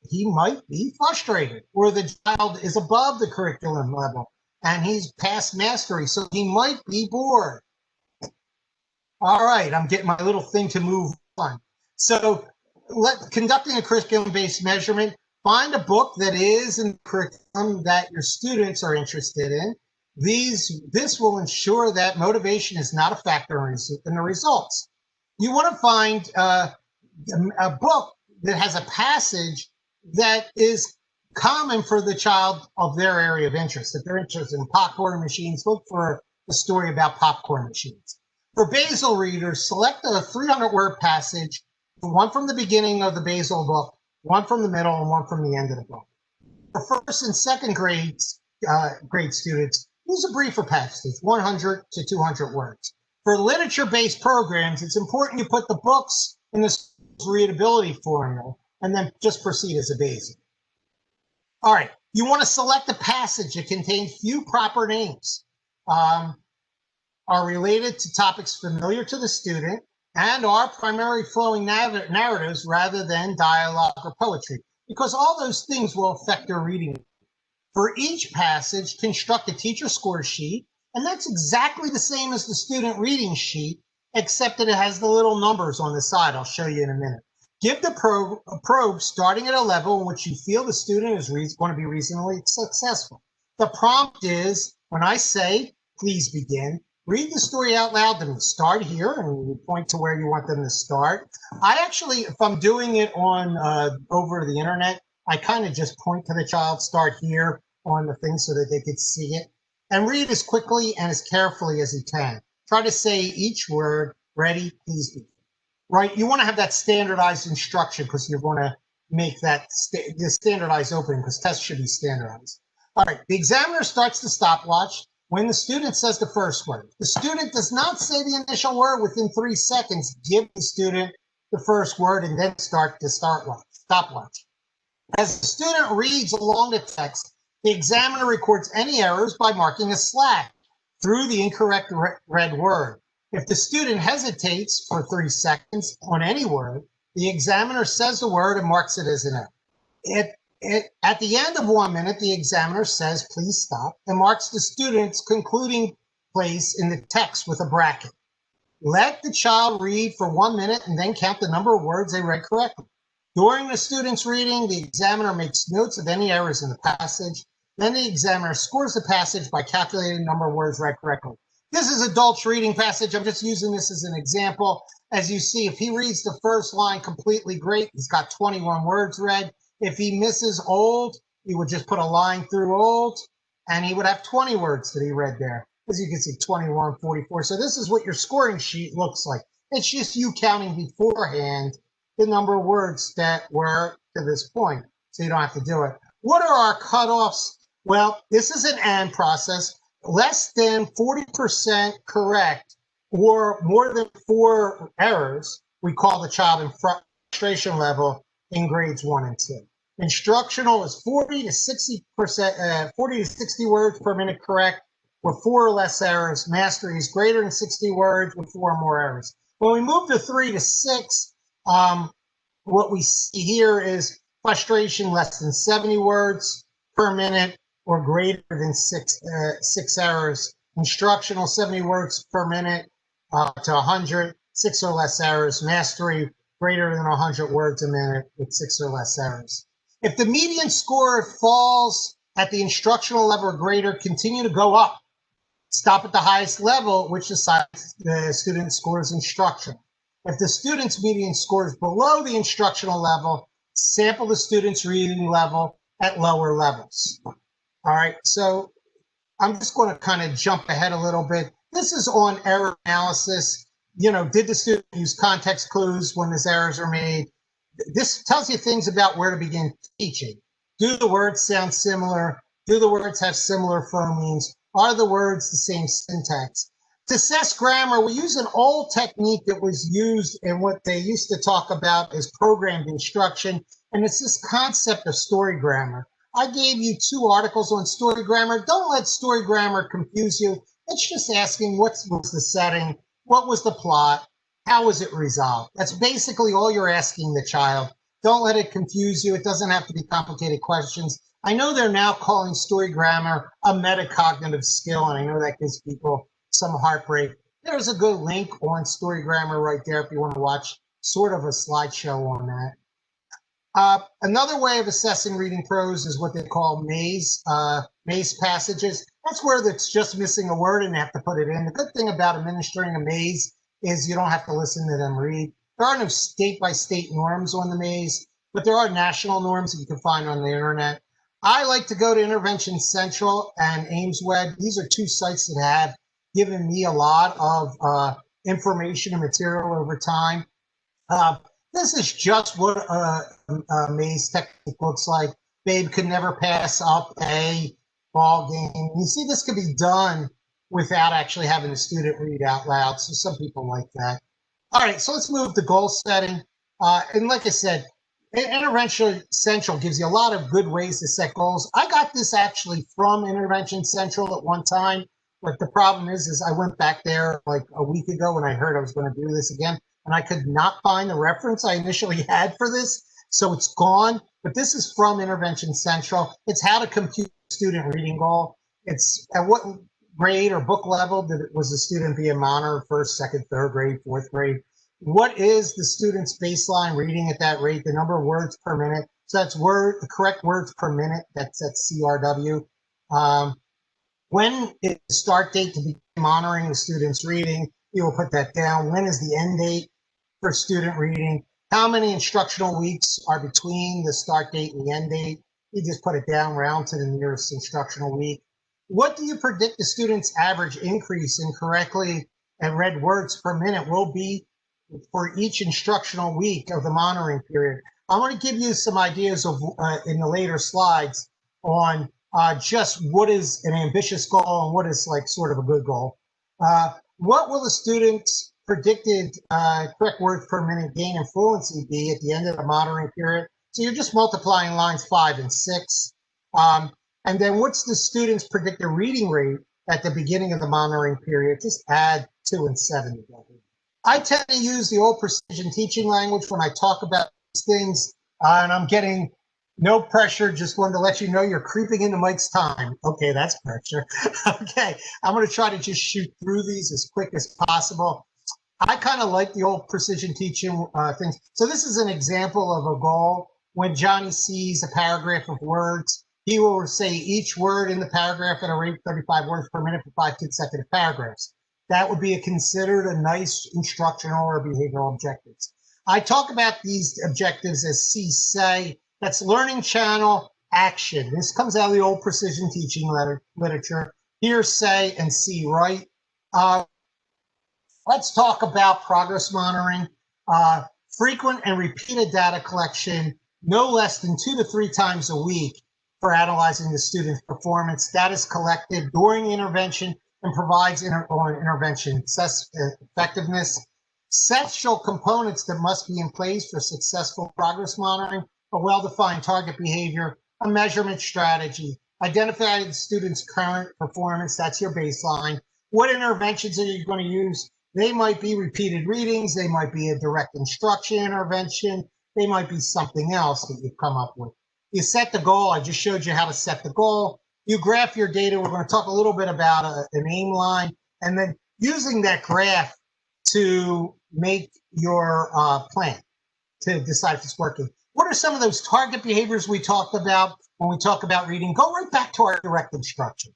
He might be frustrated, or the child is above the curriculum level and he's past mastery, so he might be bored. All right, I'm getting my little thing to move on. So conducting a curriculum-based measurement, find a book that is in the curriculum that your students are interested in. This will ensure that motivation is not a factor in the results. You want to find a book that has a passage that is common for the child of their area of interest. If they're interested in popcorn machines, look for a story about popcorn machines. For basal readers, select a 300-word passage, one from the beginning of the basal book, one from the middle, and one from the end of the book. For first and second grade students, use a briefer passage, 100 to 200 words. For literature-based programs, it's important you put the books in the readability formula and then just proceed as a basic. All right, you want to select a passage that contains few proper names, are related to topics familiar to the student, and are primary flowing narratives rather than dialogue or poetry, because all those things will affect their reading. For each passage, construct a teacher score sheet, and that's exactly the same as the student reading sheet, except that it has the little numbers on the side. I'll show you in a minute. Give the probe starting at a level in which you feel the student is going to be reasonably successful. The prompt is, when I say, please begin, read the story out loud to them. Start here, and you point to where you want them to start. I actually, if I'm doing it on over the internet, I kind of just point to the child, start here on the thing so that they could see it, and read as quickly and as carefully as you can. Try to say each word, ready, please begin. Right, you want to have that standardized instruction because you're going to make that the standardized opening because tests should be standardized. All right, the examiner starts the stopwatch when the student says the first word. The student does not say the initial word within 3 seconds. Give the student the first word and then start the stopwatch. As the student reads along the text, the examiner records any errors by marking a slash through the incorrect read word. If the student hesitates for 3 seconds on any word, the examiner says the word and marks it as an error. At the end of 1 minute, the examiner says, please stop, and marks the student's concluding place in the text with a bracket. Let the child read for 1 minute and then count the number of words they read correctly. During the student's reading, the examiner makes notes of any errors in the passage. Then the examiner scores the passage by calculating the number of words read correctly. This is adults reading passage. I'm just using this as an example. As you see, if he reads the first line completely great, he's got 21 words read. If he misses old, he would just put a line through old, and he would have 20 words that he read there. As you can see, 21, 44. So this is what your scoring sheet looks like. It's just you counting beforehand the number of words that were to this point, so you don't have to do it. What are our cutoffs? Well, this is an AND process. Less than 40% correct or more than 4 errors, we call the child in frustration level in grades 1 and 2. Instructional is 40 to 60 words per minute correct with 4 or less errors. Mastery is greater than 60 words with 4 or more errors. When we move to 3 to 6, what we see here is frustration less than 70 words per minute or greater than 6 errors. Instructional 70 words per minute to 100, 6 or less errors. Mastery greater than 100 words a minute with 6 or less errors. If the median score falls at the instructional level or greater, continue to go up. Stop at the highest level, which decides the student scores instruction. If the student's median score is below the instructional level, sample the student's reading level at lower levels. All right, so I'm just going to kind of jump ahead a little bit. This is on error analysis. You know, did the student use context clues when his errors are made? This tells you things about where to begin teaching. Do the words sound similar? Do the words have similar phonemes? Are the words the same syntax? To assess grammar, we use an old technique that was used in what they used to talk about as programmed instruction, and it's this concept of story grammar. I gave you 2 articles on story grammar. Don't let story grammar confuse you. It's just asking what was the setting, what was the plot, how was it resolved? That's basically all you're asking the child. Don't let it confuse you. It doesn't have to be complicated questions. I know they're now calling story grammar a metacognitive skill, and I know that gives people some heartbreak. There's a good link on story grammar right there if you want to watch sort of a slideshow on that. Another way of assessing reading prose is what they call maze passages. That's where it's just missing a word and they have to put it in. The good thing about administering a maze is you don't have to listen to them read. There are no state-by-state norms on the maze, but there are national norms that you can find on the internet. I like to go to Intervention Central and AimsWeb. These are 2 sites that have given me a lot of information and material over time. This is just what a maze technique looks like. Babe could never pass up a ball game. You see, this could be done without actually having the student read out loud. So some people like that. All right, so let's move to goal setting. And like I said, Intervention Central gives you a lot of good ways to set goals. I got this actually from Intervention Central at one time, but the problem is I went back there like a week ago when I heard I was going to do this again, and I could not find the reference I initially had for this, so it's gone. But this is from Intervention Central. It's how to compute student reading goal. It's at what grade or book level was the student being monitored, 1st, 2nd, 3rd grade, 4th grade? What is the student's baseline reading at that rate, the number of words per minute? So that's the correct words per minute, that's CRW. When is the start date to be monitoring the student's reading? You will put that down. When is the end date for student reading? How many instructional weeks are between the start date and the end date? You just put it down, round to the nearest instructional week. What do you predict the student's average increase in correctly and read words per minute will be for each instructional week of the monitoring period? I want to give you some ideas of in the later slides on just what is an ambitious goal and what is like sort of a good goal. What will the student's predicted correct words per minute gain in fluency be at the end of the monitoring period? So you're just multiplying lines 5 and 6. And then what's the student's predicted reading rate at the beginning of the monitoring period? Just add 2 and 7 together. I tend to use the old precision teaching language when I talk about these things, and I'm getting No pressure. Just wanted to let you know you're creeping into Mike's time. Okay, that's pressure. Okay, I'm going to try to just shoot through these as quick as possible. I kind of like the old precision teaching things. So this is an example of a goal. When Johnny sees a paragraph of words, he will say each word in the paragraph at a rate of 35 words per minute for 5 consecutive paragraphs. That would be considered a nice instructional or behavioral objectives. I talk about these objectives as C-say. That's learning channel action. This comes out of the old precision teaching literature. Hear, say, and see, right? Let's talk about progress monitoring. Frequent and repeated data collection, no less than 2 to 3 times a week for analyzing the student's performance. Data is collected during the intervention and provides intervention effectiveness. Essential components that must be in place for successful progress monitoring: a well-defined target behavior, a measurement strategy, identify the student's current performance, that's your baseline. What interventions are you going to use? They might be repeated readings, they might be a direct instruction intervention, they might be something else that you've come up with. You set the goal. I just showed you how to set the goal. You graph your data. We're going to talk a little bit about an aim line, and then using that graph to make your plan to decide if it's working. What are some of those target behaviors we talked about when we talk about reading? Go right back to our direct instruction.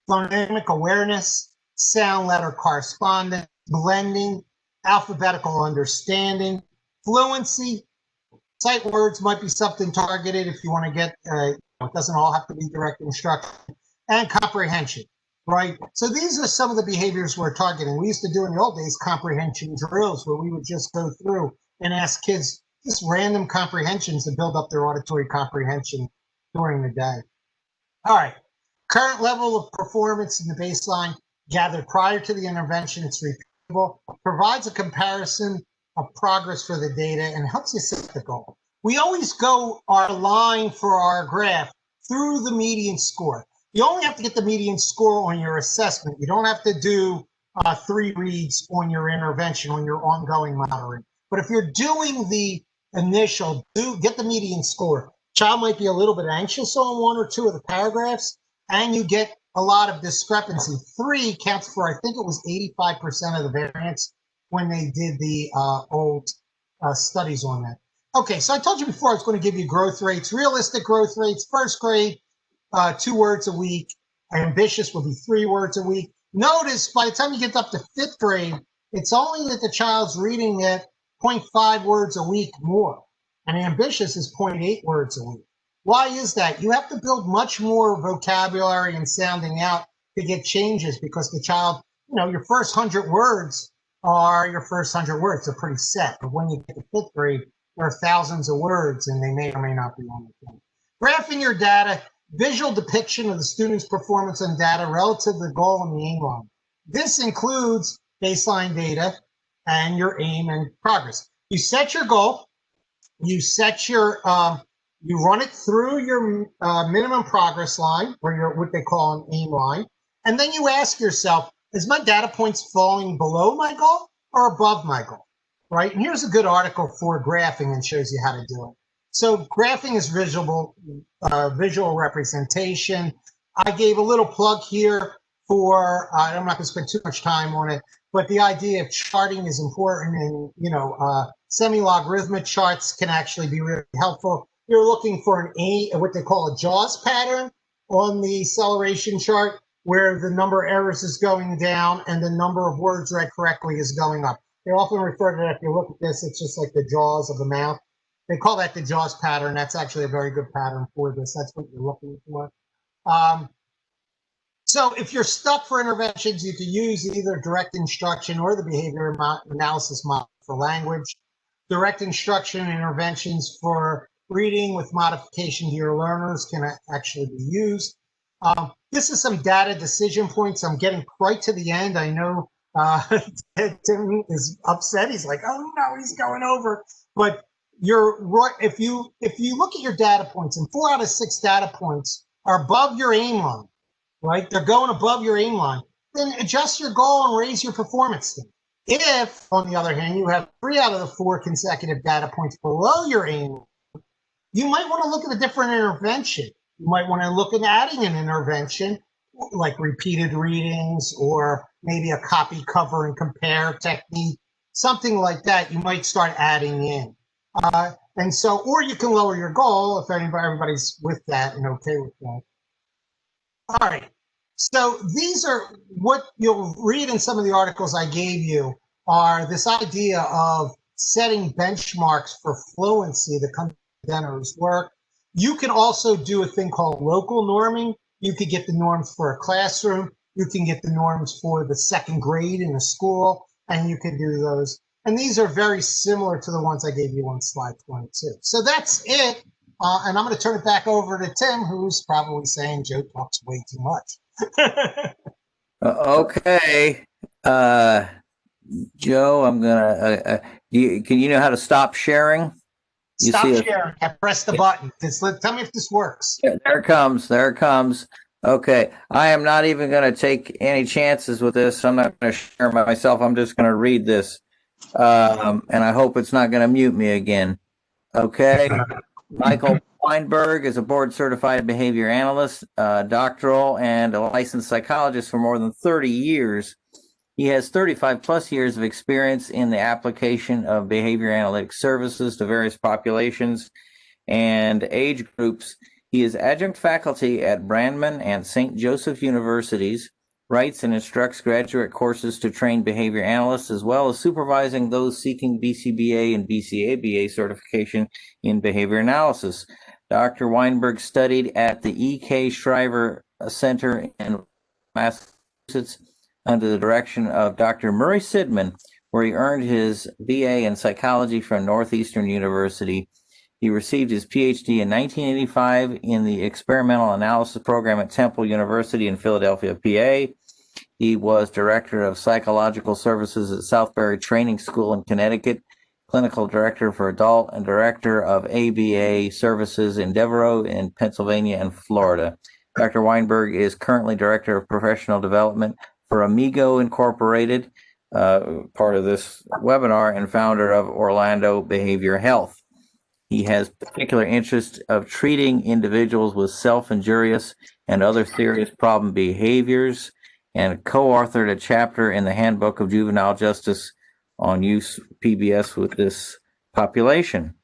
Phonemic awareness, sound letter correspondence, blending, alphabetical understanding, fluency. Sight words might be something targeted if you want to get, it doesn't all have to be direct instruction, and comprehension, right? So these are some of the behaviors we're targeting. We used to do in the old days comprehension drills where we would just go through and ask kids just random comprehensions to build up their auditory comprehension during the day. All right, current level of performance in the baseline gathered prior to the intervention. It's repeatable, provides a comparison of progress for the data, and helps you set the goal. We always go our line for our graph through the median score. You only have to get the median score on your assessment. You don't have to do 3 reads on your intervention, on your ongoing monitoring. But if you're doing the initial, get the median score. Child might be a little bit anxious on 1 or 2 of the paragraphs, and you get a lot of discrepancy. 3 counts for, I think it was 85% of the variance when they did the old studies on that. Okay, so I told you before I was going to give you growth rates, realistic growth rates. First grade, 2 words a week. Ambitious will be 3 words a week. Notice by the time you get up to 5th grade, it's only that the child's reading at 0.5 words a week more, and ambitious is 0.8 words a week. Why is that? You have to build much more vocabulary and sounding out to get changes, because the child, your first 100 words are your first 100 words. They're pretty set. But when you get to 5th grade, there are thousands of words, and they may or may not be on the thing. Graphing your data, visual depiction of the student's performance on data relative to the goal and the aim line. This includes baseline data and your aim and progress. You set your goal, you set your, you run it through your minimum progress line, or your what they call an aim line, and then you ask yourself, is my data points falling below my goal or above my goal, right? And here's a good article for graphing and shows you how to do it. So graphing is visual representation. I gave a little plug here for, I'm not going to spend too much time on it, but the idea of charting is important, and semi-logarithmic charts can actually be really helpful. You're looking for what they call a JAWS pattern on the acceleration chart, where the number of errors is going down and the number of words read correctly is going up. They often refer to that, if you look at this, it's just like the jaws of the mouth. They call that the JAWS pattern. That's actually a very good pattern for this. That's what you're looking for. So if you're stuck for interventions, you can use either direct instruction or the behavior analysis model for language. Direct instruction interventions for reading with modification to your learners can actually be used. This is some data decision points. I'm getting right to the end. I know Tim is upset. He's like, oh no, he's going over. But you're right. If you look at your data points, and 4 out of 6 data points are above your aim line, right? They're going above your aim line. Then adjust your goal and raise your performance. If, on the other hand, you have 3 out of the 4 consecutive data points below your aim line, you might want to look at a different intervention. You might want to look at adding an intervention like repeated readings or maybe a copy, cover, and compare technique, something like that. You might start adding in. And so, or you can lower your goal if everybody's with that and okay with that. All right. So these are what you'll read in some of the articles I gave you are this idea of setting benchmarks for fluency that comes from Denner's work. You can also do a thing called local norming. You could get the norms for a classroom. You can get the norms for the second grade in a school, and you can do those. And these are very similar to the ones I gave you on slide 22. So that's it. And I'm going to turn it back over to Tim, who's probably saying Joe talks way too much. Okay. Joe, I'm gonna. Can you know how to stop sharing? Stop sharing. I press the button. Tell me if this works. There it comes. There it comes. Okay. I am not even going to take any chances with this. I'm not going to share myself. I'm just going to read this. And I hope it's not going to mute me again. Okay. Michael Weinberg is a board-certified behavior analyst, doctoral, and a licensed psychologist for more than 30 years. He has 35 plus years of experience in the application of behavior analytics services to various populations and age groups. He is adjunct faculty at Brandman and St. Joseph Universities, writes and instructs graduate courses to train behavior analysts, as well as supervising those seeking BCBA and BCABA certification in behavior analysis. Dr. Weinberg studied at the E.K. Shriver Center in Massachusetts under the direction of Dr. Murray Sidman, where he earned his BA in psychology from Northeastern University. He received his PhD in 1985 in the experimental analysis program at Temple University in Philadelphia, PA. He was director of psychological services at Southbury Training School in Connecticut, clinical director for adult, and director of ABA services in Devereaux in Pennsylvania and Florida. Dr. Weinberg is currently director of professional development for Amigo Incorporated, part of this webinar, and founder of Orlando Behavior Health. He has particular interest of treating individuals with self-injurious and other serious problem behaviors, and co-authored a chapter in the Handbook of Juvenile Justice on use PBS with this population.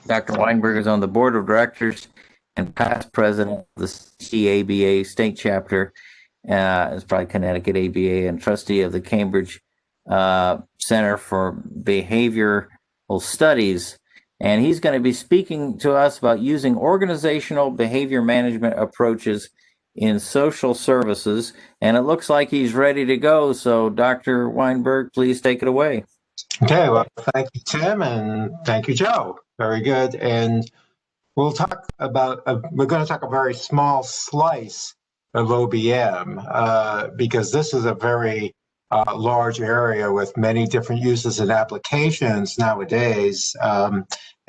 Dr. Weinberg is on the board of directors and past president of the CABA state chapter, is probably Connecticut ABA, and trustee of the Cambridge Center for Behavioral Studies. And he's going to be speaking to us about using organizational behavior management approaches in social services. And it looks like he's ready to go. So, Dr. Weinberg, please take it away. Okay, well, thank you, Tim, and thank you, Joe. Very good. And we'll talk about, we're going to talk a very small slice of OBM because this is a very large area with many different uses and applications nowadays,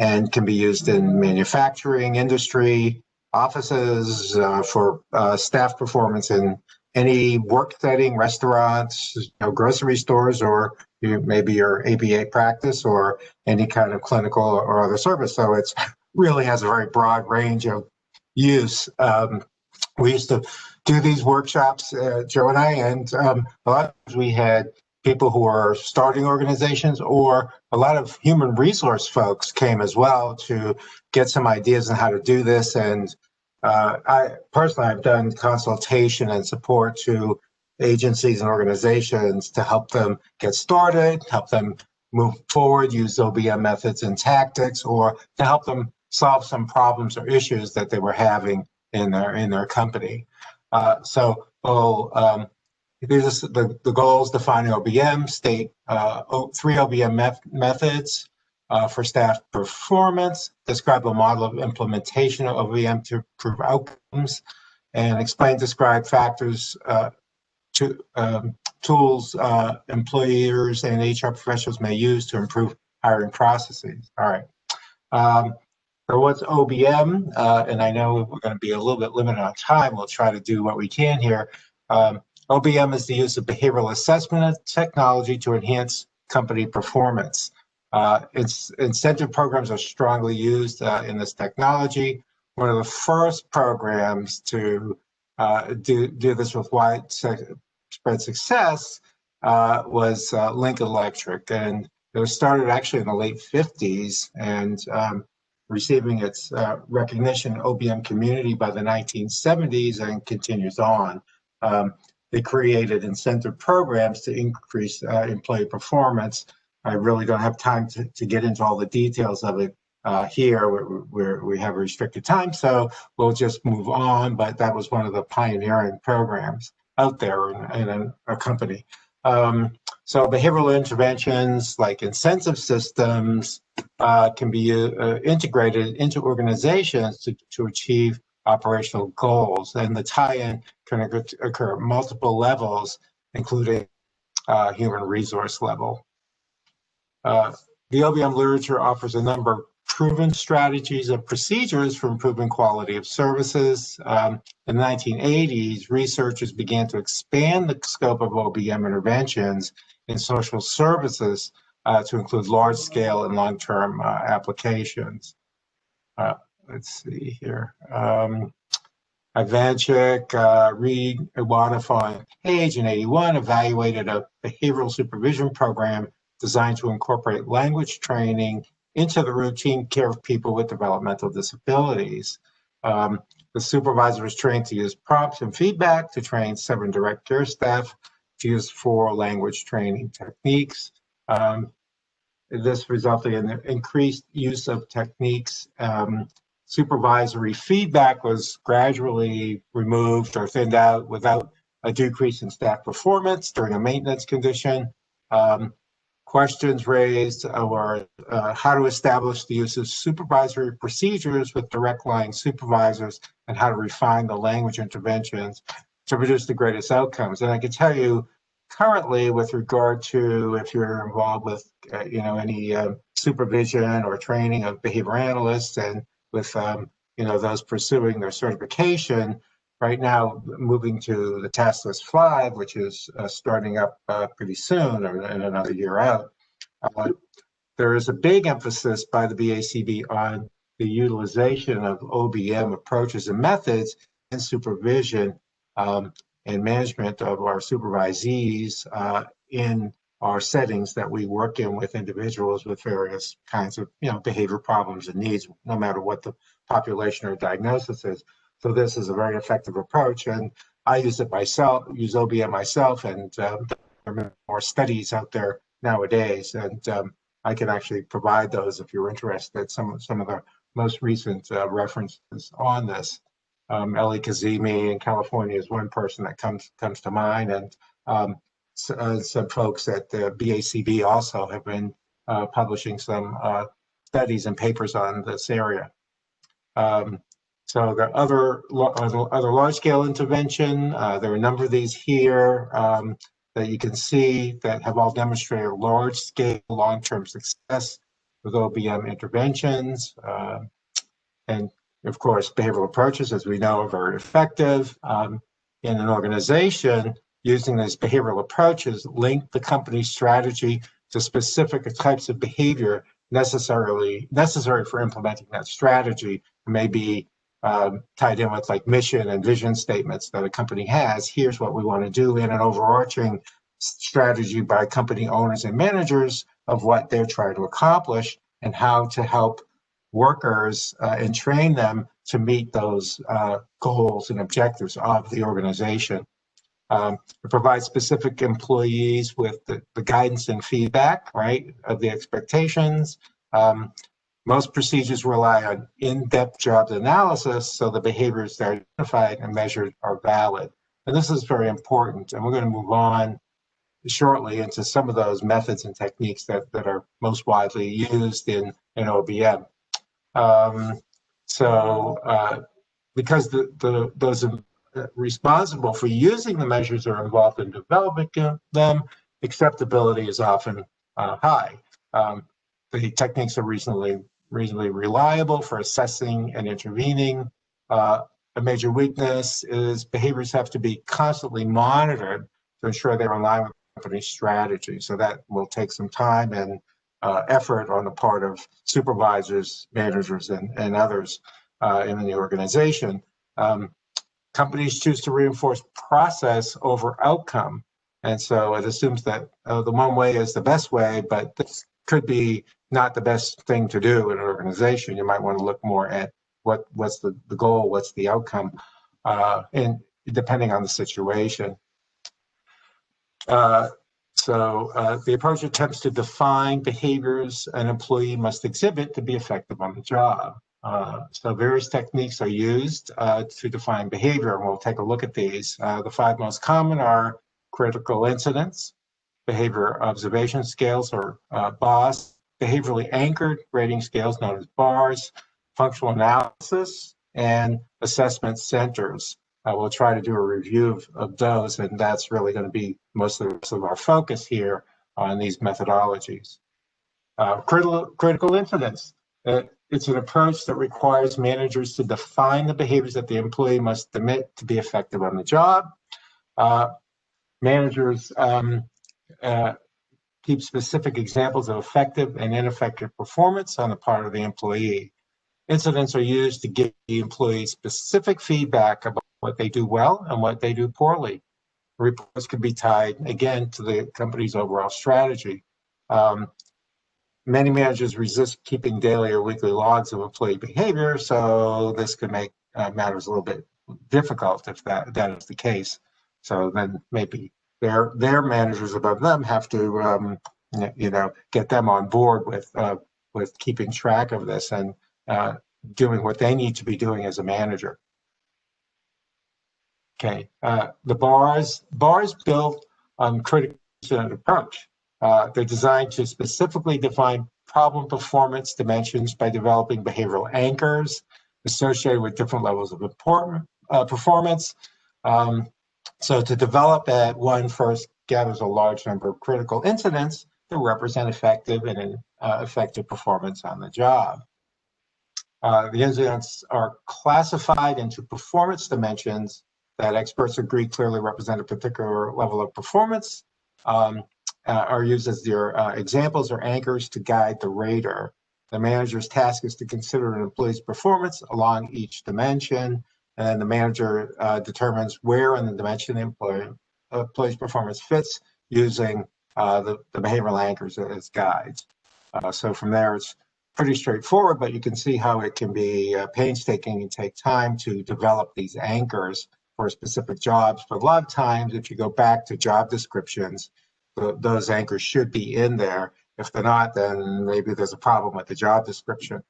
and can be used in manufacturing, industry, offices, for staff performance in any work setting, restaurants, grocery stores, or maybe your ABA practice, or any kind of clinical or other service. So it's really has a very broad range of use. We used to do these workshops, Joe and I, and a lot of times we had people who are starting organizations, or a lot of human resource folks came as well to get some ideas on how to do this. And I personally, I've done consultation and support to agencies and organizations to help them get started, help them move forward, use OBM methods and tactics, or to help them solve some problems or issues that they were having in their company. So the goals: defining OBM, state 3 OBM methods for staff performance, describe a model of implementation of OBM to improve outcomes, and describe factors, tools employers and HR professionals may use to improve hiring processes. All right. So what's OBM? And I know we're going to be a little bit limited on time. We'll try to do what we can here. OBM is the use of behavioral assessment technology to enhance company performance. Incentive programs are strongly used in this technology. One of the first programs to do this with widespread success was Lincoln Electric, and it was started actually in the late 50s and receiving its recognition in OBM community by the 1970s and continues on. They created incentive programs to increase employee performance. I really don't have time to get into all the details of it here. We have a restricted time, so we'll just move on. But that was one of the pioneering programs out there in a company. So behavioral interventions like incentive systems can be integrated into organizations to achieve operational goals. And the tie-in can occur at multiple levels, including human resource level. The OBM literature offers a number of proven strategies and procedures for improving quality of services. In the 1980s, researchers began to expand the scope of OBM interventions in social services to include large-scale and long-term applications. Let's see here. Ivanchik, Reed, Iwanova, and Page in 81 evaluated a behavioral supervision program designed to incorporate language training into the routine care of people with developmental disabilities. The supervisor was trained to use prompts and feedback to train 7 direct care staff to use 4 language training techniques. This resulted in the increased use of techniques. Supervisory feedback was gradually removed or thinned out without a decrease in staff performance during a maintenance condition. Questions raised were how to establish the use of supervisory procedures with direct line supervisors and how to refine the language interventions to produce the greatest outcomes. And I can tell you currently with regard to if you're involved with any supervision or training of behavior analysts and with those pursuing their certification, right now moving to the task list 5, which is starting up pretty soon or in another year out. There is a big emphasis by the BACB on the utilization of OBM approaches and methods in supervision and management of our supervisees in our settings that we work in with individuals with various kinds of behavior problems and needs, no matter what the population or diagnosis is. So this is a very effective approach, and I use it myself, use OBM myself, and there are more studies out there nowadays, and I can actually provide those if you're interested. Some of the most recent references on this. Ellie Kazemi in California is one person that comes to mind, and some folks at the BACB also have been publishing some studies and papers on this area. So the other large-scale intervention, there are a number of these here that you can see that have all demonstrated large-scale long-term success with OBM interventions. And of course, behavioral approaches, as we know, are very effective. In an organization, using these behavioral approaches link the company's strategy to specific types of behavior necessary for implementing that strategy. It may be tied in with like mission and vision statements that a company has. Here's what we want to do in an overarching strategy by company owners and managers of what they're trying to accomplish and how to help workers and train them to meet those goals and objectives of the organization. It provides specific employees with the guidance and feedback, right, of the expectations. Most procedures rely on in-depth job analysis, so the behaviors that are identified and measured are valid. And this is very important, and we're going to move on shortly into some of those methods and techniques that are most widely used in OBM. Because those responsible for using the measures are involved in developing them, acceptability is often high. The techniques are reasonably reliable for assessing and intervening. A major weakness is behaviors have to be constantly monitored to ensure they're in line with the company's strategy. So that will take some time, and effort on the part of supervisors, managers, and others in the organization. Companies choose to reinforce process over outcome. And so it assumes that the one way is the best way, but this could be not the best thing to do in an organization. You might want to look more at what's the goal, what's the outcome, and depending on the situation. The approach attempts to define behaviors an employee must exhibit to be effective on the job. So various techniques are used to define behavior, and we'll take a look at these. The 5 most common are critical incidents, behavior observation scales, or BOS, behaviorally anchored rating scales known as BARS, functional analysis, and assessment centers. We'll try to do a review of those, and that's really going to be most of our focus here on these methodologies. Critical incidents. It's an approach that requires managers to define the behaviors that the employee must admit to be effective on the job. Managers keep specific examples of effective and ineffective performance on the part of the employee. Incidents are used to give the employee specific feedback about what they do well and what they do poorly. Reports can be tied, again, to the company's overall strategy. Many managers resist keeping daily or weekly logs of employee behavior, so this could make matters a little bit difficult if that is the case. So then maybe their managers above them have to, get them on board with keeping track of this and doing what they need to be doing as a manager. Okay, the bars build on critical incident approach. They're designed to specifically define problem performance dimensions by developing behavioral anchors associated with different levels of performance. So to develop that, one first gathers a large number of critical incidents that represent effective and effective performance on the job. The incidents are classified into performance dimensions that experts agree clearly represent a particular level of performance, are used as their examples or anchors to guide the rater. The manager's task is to consider an employee's performance along each dimension, and the manager determines where in the dimension the employee's performance fits using the behavioral anchors as guides. So from there, it's pretty straightforward, but you can see how it can be painstaking and take time to develop these anchors for specific jobs. But a lot of times, if you go back to job descriptions, those anchors should be in there. If they're not, then maybe there's a problem with the job description,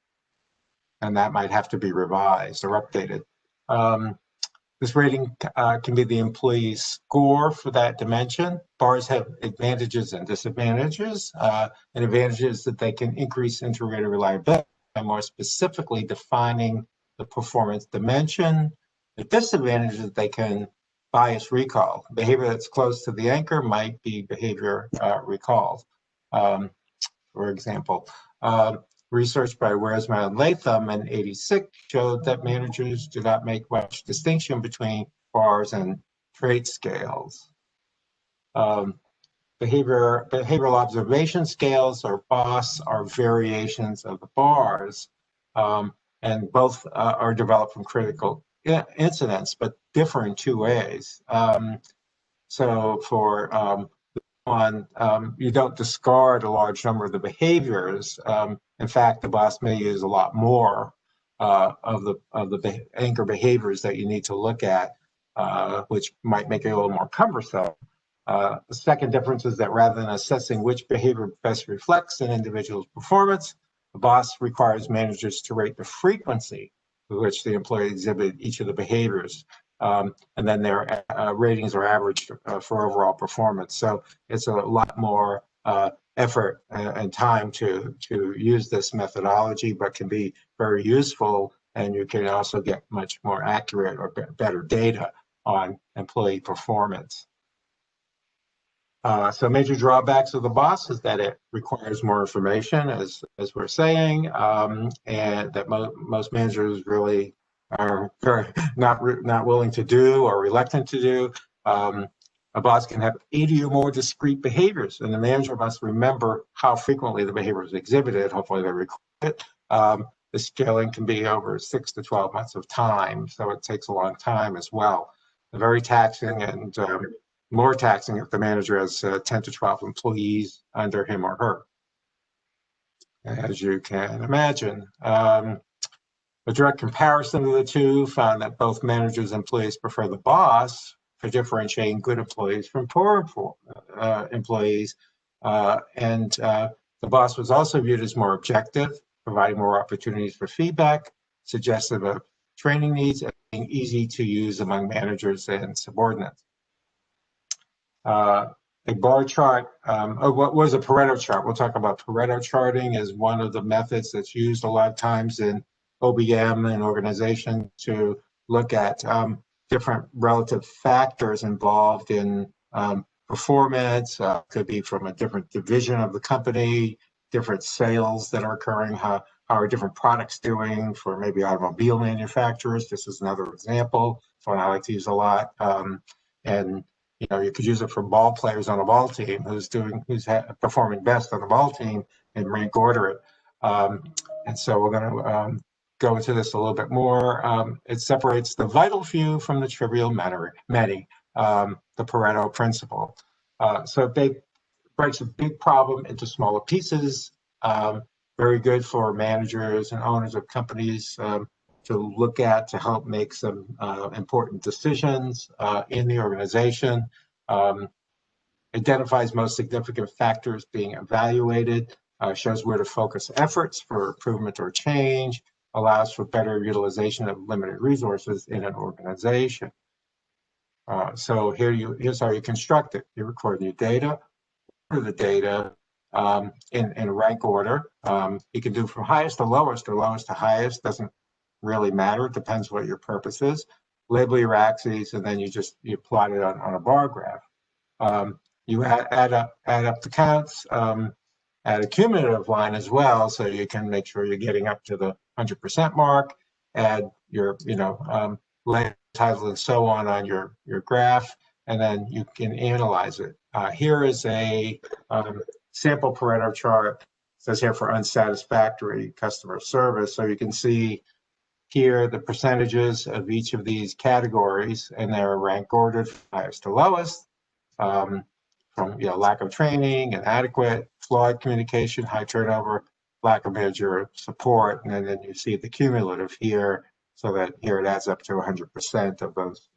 and that might have to be revised or updated. This rating can be the employee's score for that dimension. Bars have advantages and disadvantages. And advantages that they can increase inter-rater reliability by more specifically defining the performance dimension. The disadvantage is that they can bias recall. Behavior that's close to the anchor might be behavior recalled. For example, research by Wiersma and Latham in '86 showed that managers do not make much distinction between bars and trait scales. Behavioral observation scales, or BOS, are variations of the bars, and both are developed from critical incidents, but differ in 2 ways. So for one, you don't discard a large number of the behaviors. In fact, the BOS may use a lot more of the anchor behaviors that you need to look at, which might make it a little more cumbersome. The second difference is that rather than assessing which behavior best reflects an individual's performance, the BOS requires managers to rate the frequency with which the employee exhibited each of the behaviors. And then their ratings are averaged for overall performance. So it's a lot more effort and time to use this methodology, but can be very useful, and you can also get much more accurate or better data on employee performance. So major drawbacks of the BOS is that it requires more information, as we're saying, and that most managers really are very not willing to do or reluctant to do. A boss can have 80 or more discrete behaviors, and the manager must remember how frequently the behavior is exhibited. Hopefully they record it. The scaling can be over 6 to 12 months of time, so it takes a long time as well. Very taxing, and more taxing if the manager has 10 to 12 employees under him or her, as you can imagine. A direct comparison of the two found that both managers and employees prefer the boss for differentiating good employees from poor employees. The boss was also viewed as more objective, providing more opportunities for feedback, suggestive of training needs, and being easy to use among managers and subordinates. A bar chart, what was a Pareto chart? We'll talk about Pareto charting as one of the methods that's used a lot of times in OBM and organization to look at different relative factors involved in performance. Could be from a different division of the company, different sales that are occurring, how are different products doing for maybe automobile manufacturers. This is another example, it's one I like to use a lot. And you could use it for ball players on a ball team, who's performing best on the ball team, and rank order it. And so we're going to go into this a little bit more. It separates the vital few from the trivial many, the Pareto Principle. So it breaks a big problem into smaller pieces. Very good for managers and owners of companies to look at, to help make some important decisions in the organization. Identifies most significant factors being evaluated, shows where to focus efforts for improvement or change, allows for better utilization of limited resources in an organization. So here's how you construct it. You record your data, order the data in rank order. You can do from highest to lowest or lowest to highest, doesn't really matter. It depends what your purpose is. Label your axes, and then you plot it on a bar graph. You add up the counts, add a cumulative line as well, so you can make sure you're getting up to the 100% mark. Add your label, title, and so on your graph, and then you can analyze it. Here is a sample Pareto chart. It says here for unsatisfactory customer service, so you can see here the percentages of each of these categories, and they're rank ordered from highest to lowest. From lack of training, inadequate, flawed communication, high turnover, lack of manager support, and then you see the cumulative here, so that here it adds up to 100% of those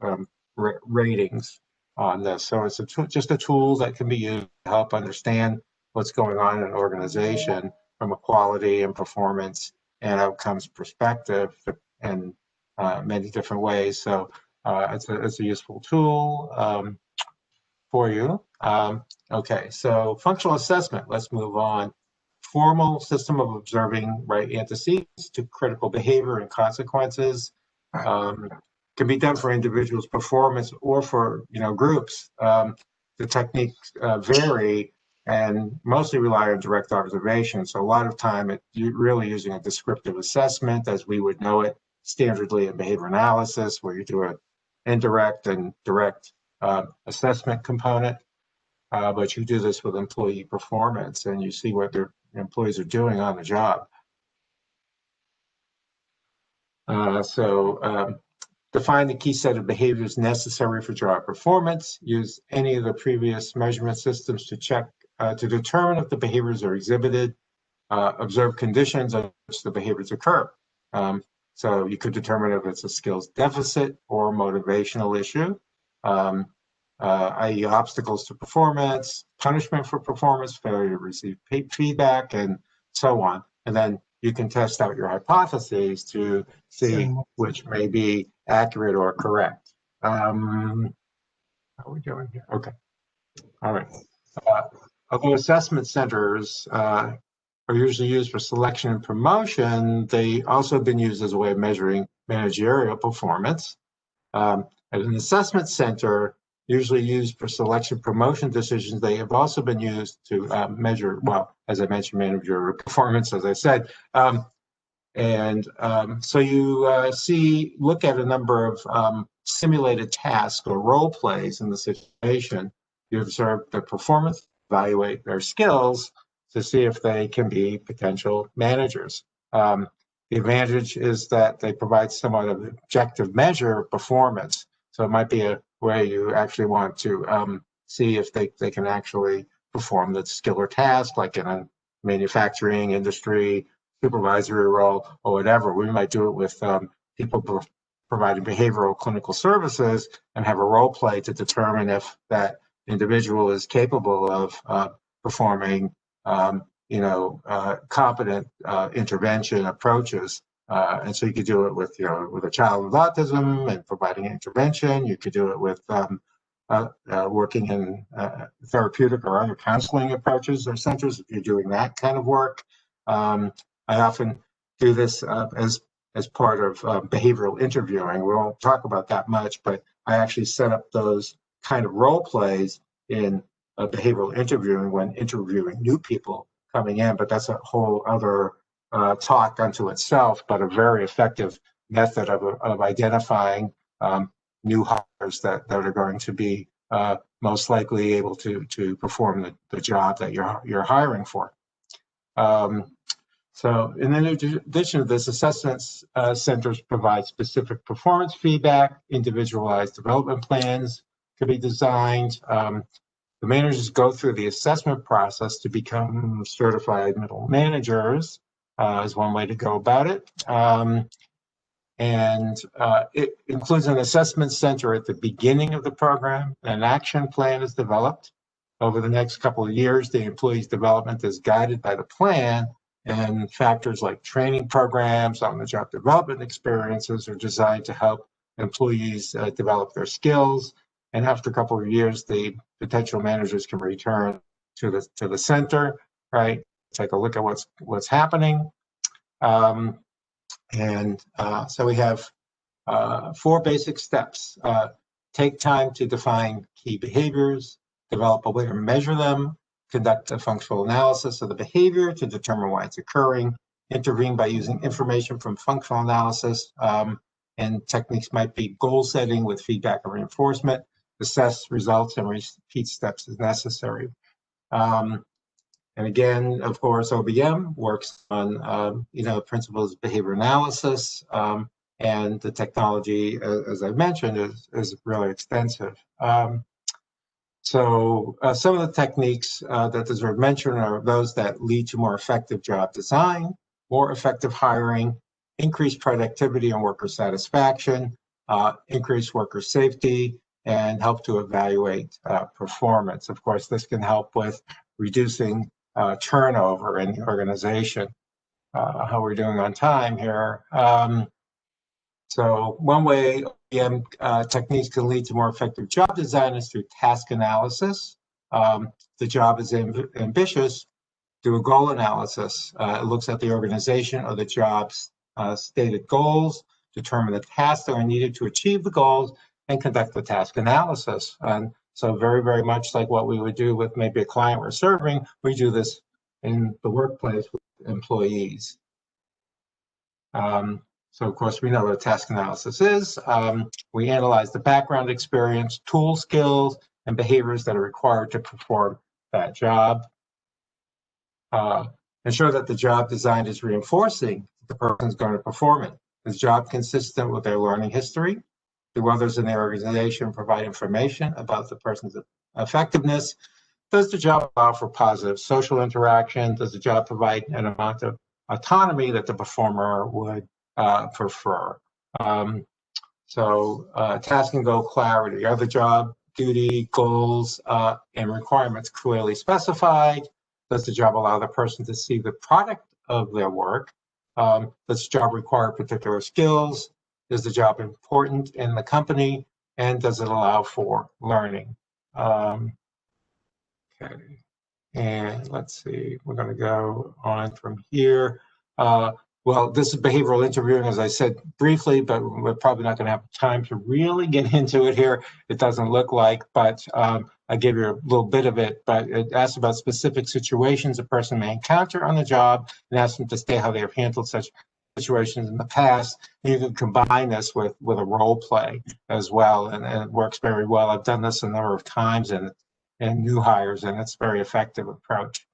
ratings on this. So it's just a tool that can be used to help understand what's going on in an organization from a quality and performance and outcomes perspective in many different ways. So it's a useful tool for you. Okay, so functional assessment, let's move on. Formal system of observing right antecedents to critical behavior and consequences. Can be done for individuals' performance or for groups. The techniques vary and mostly rely on direct observation. So a lot of time you're really using a descriptive assessment as we would know it standardly in behavior analysis, where you do an indirect and direct assessment component. But you do this with employee performance, and you see what their employees are doing on the job. Define the key set of behaviors necessary for job performance. Use any of the previous measurement systems to check, to determine if the behaviors are exhibited. Observe conditions in which the behaviors occur. So you could determine if it's a skills deficit or motivational issue. I.e. obstacles to performance, punishment for performance, failure to receive feedback, and so on. And then you can test out your hypotheses to see which may be accurate or correct. How are we doing here? Okay. All right. Although assessment centers are usually used for selection and promotion, they also have been used as a way of measuring managerial performance. At an assessment center, usually used for selection promotion decisions, they have also been used to measure, well, as I mentioned, managerial performance, as I said. So you look at a number of simulated tasks or role plays in the situation. You observe their performance, evaluate their skills to see if they can be potential managers. The advantage is that they provide somewhat of an objective measure of performance. So it might be a way you actually want to see if they can actually perform the skill or task, like in a manufacturing industry, supervisory role, or whatever. We might do it with people providing behavioral clinical services and have a role play to determine if that individual is capable of performing competent intervention approaches. And so you could do it with a child with autism and providing intervention. You could do it with working in therapeutic or other counseling approaches or centers if you're doing that kind of work. I often do this as part of behavioral interviewing. We won't talk about that much, but I actually set up those kind of role plays in behavioral interviewing when interviewing new people coming in, but that's a whole other talk unto itself, but a very effective method of identifying new hires that are going to be most likely able to perform the job that you're hiring for. So in addition to this, assessment centers provide specific performance feedback, individualized development plans can be designed. The managers go through the assessment process to become certified middle managers, is one way to go about it. It includes an assessment center at the beginning of the program. An action plan is developed. Over the next couple of years, the employee's development is guided by the plan, and factors like training programs, on-the-job development experiences are designed to help employees develop their skills. And after a couple of years, the potential managers can return to the center, right? Take a look at what's happening. So we have 4 basic steps. Take time to define key behaviors, develop a way to measure them, conduct a functional analysis of the behavior to determine why it's occurring, intervene by using information from functional analysis, and techniques might be goal setting with feedback and reinforcement, assess results and repeat steps as necessary. And again, of course, OBM works on principles of behavior analysis, and the technology, as I mentioned, is really extensive. So some of the techniques that deserve mention are those that lead to more effective job design, more effective hiring, increased productivity and worker satisfaction, increased worker safety, and help to evaluate performance. Of course, this can help with reducing turnover in the organization. How we're doing on time here. So one way OBM techniques can lead to more effective job design is through task analysis. The job is ambitious, do a goal analysis. It looks at the organization or the job's stated goals, determine the tasks that are needed to achieve the goals, and conduct the task analysis. And so very, very much like what we would do with maybe a client we're serving, we do this in the workplace with employees. So of course, we know what a task analysis is. We analyze the background experience, tool skills, and behaviors that are required to perform that job. Ensure that the job design is reinforcing the person's going to perform it. Is the job consistent with their learning history? Do others in the organization provide information about the person's effectiveness? Does the job allow for positive social interaction? Does the job provide an amount of autonomy that the performer would prefer? Task and goal clarity. Are the job duty, goals, and requirements clearly specified? Does the job allow the person to see the product of their work? Does the job require particular skills? Is the job important in the company? And does it allow for learning? Okay. And let's see, we're going to go on from here. Well, this is behavioral interviewing, as I said briefly, but we're probably not going to have time to really get into it here. It doesn't look like, but I gave you a little bit of it, but it asks about specific situations a person may encounter on the job and asks them to state how they have handled such situations in the past. You can combine this with a role play as well, and it works very well. I've done this a number of times in new hires, and it's a very effective approach.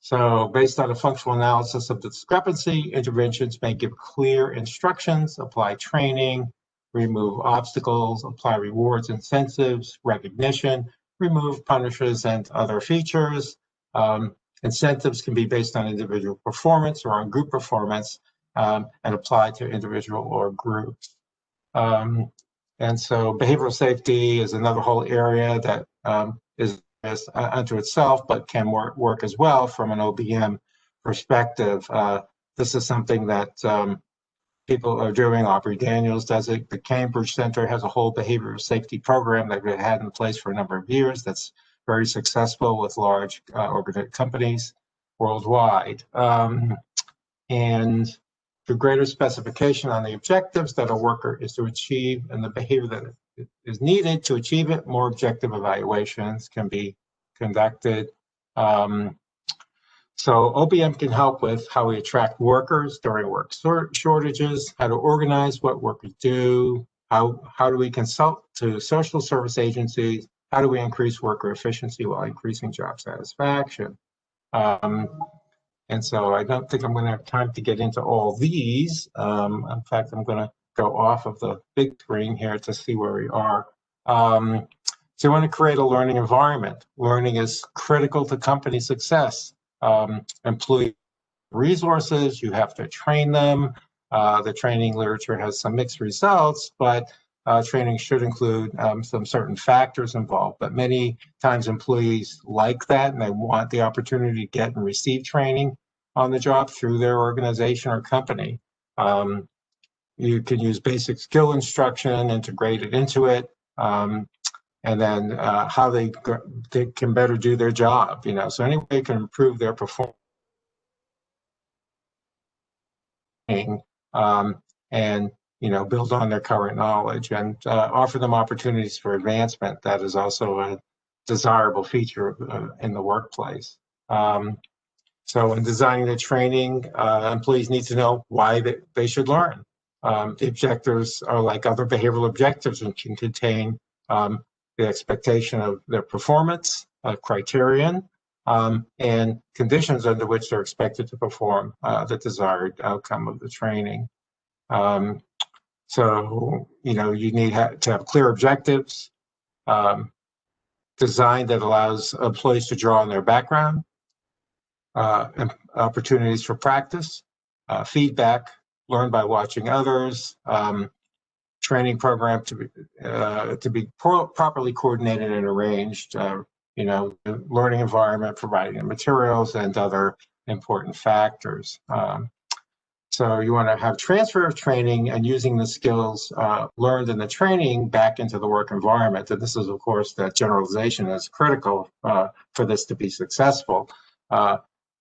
So based on a functional analysis of the discrepancy, interventions may give clear instructions, apply training, remove obstacles, apply rewards, incentives, recognition, remove punishes and other features. Incentives can be based on individual performance or on group performance, and apply to individual or groups. And so behavioral safety is another whole area that is unto itself, but can work as well from an OBM perspective. This is something that people are doing. Aubrey Daniels does it. The Cambridge Center has a whole behavioral safety program that they've had in place for a number of years that's very successful with large companies worldwide. And the greater specification on the objectives that a worker is to achieve and the behavior that is needed to achieve it, more objective evaluations can be conducted. So OBM can help with how we attract workers during work shortages, how to organize what workers do, how do we consult to social service agencies, how do we increase worker efficiency while increasing job satisfaction. And so I don't think I'm going to have time to get into all these. In fact, I'm going to go off of the big screen here to see where we are. So you want to create a learning environment. Learning is critical to company success. Employee resources, you have to train them. The training literature has some mixed results, but training should include some certain factors involved. But many times employees like that, and they want the opportunity to get and receive training on the job through their organization or company. You can use basic skill instruction, integrate it into it, and then how they can better do their job. So any way they can improve their performance. And build on their current knowledge and offer them opportunities for advancement. That is also a desirable feature in the workplace. So in designing the training, employees need to know why they should learn. The objectives are like other behavioral objectives and can contain the expectation of their performance, a criterion, and conditions under which they're expected to perform the desired outcome of the training. So, you need to have clear objectives, design that allows employees to draw on their background, and opportunities for practice, feedback, learn by watching others, training program to be properly coordinated and arranged, learning environment, providing the materials and other important factors. So you want to have transfer of training and using the skills learned in the training back into the work environment. And this is, of course, that generalization is critical for this to be successful.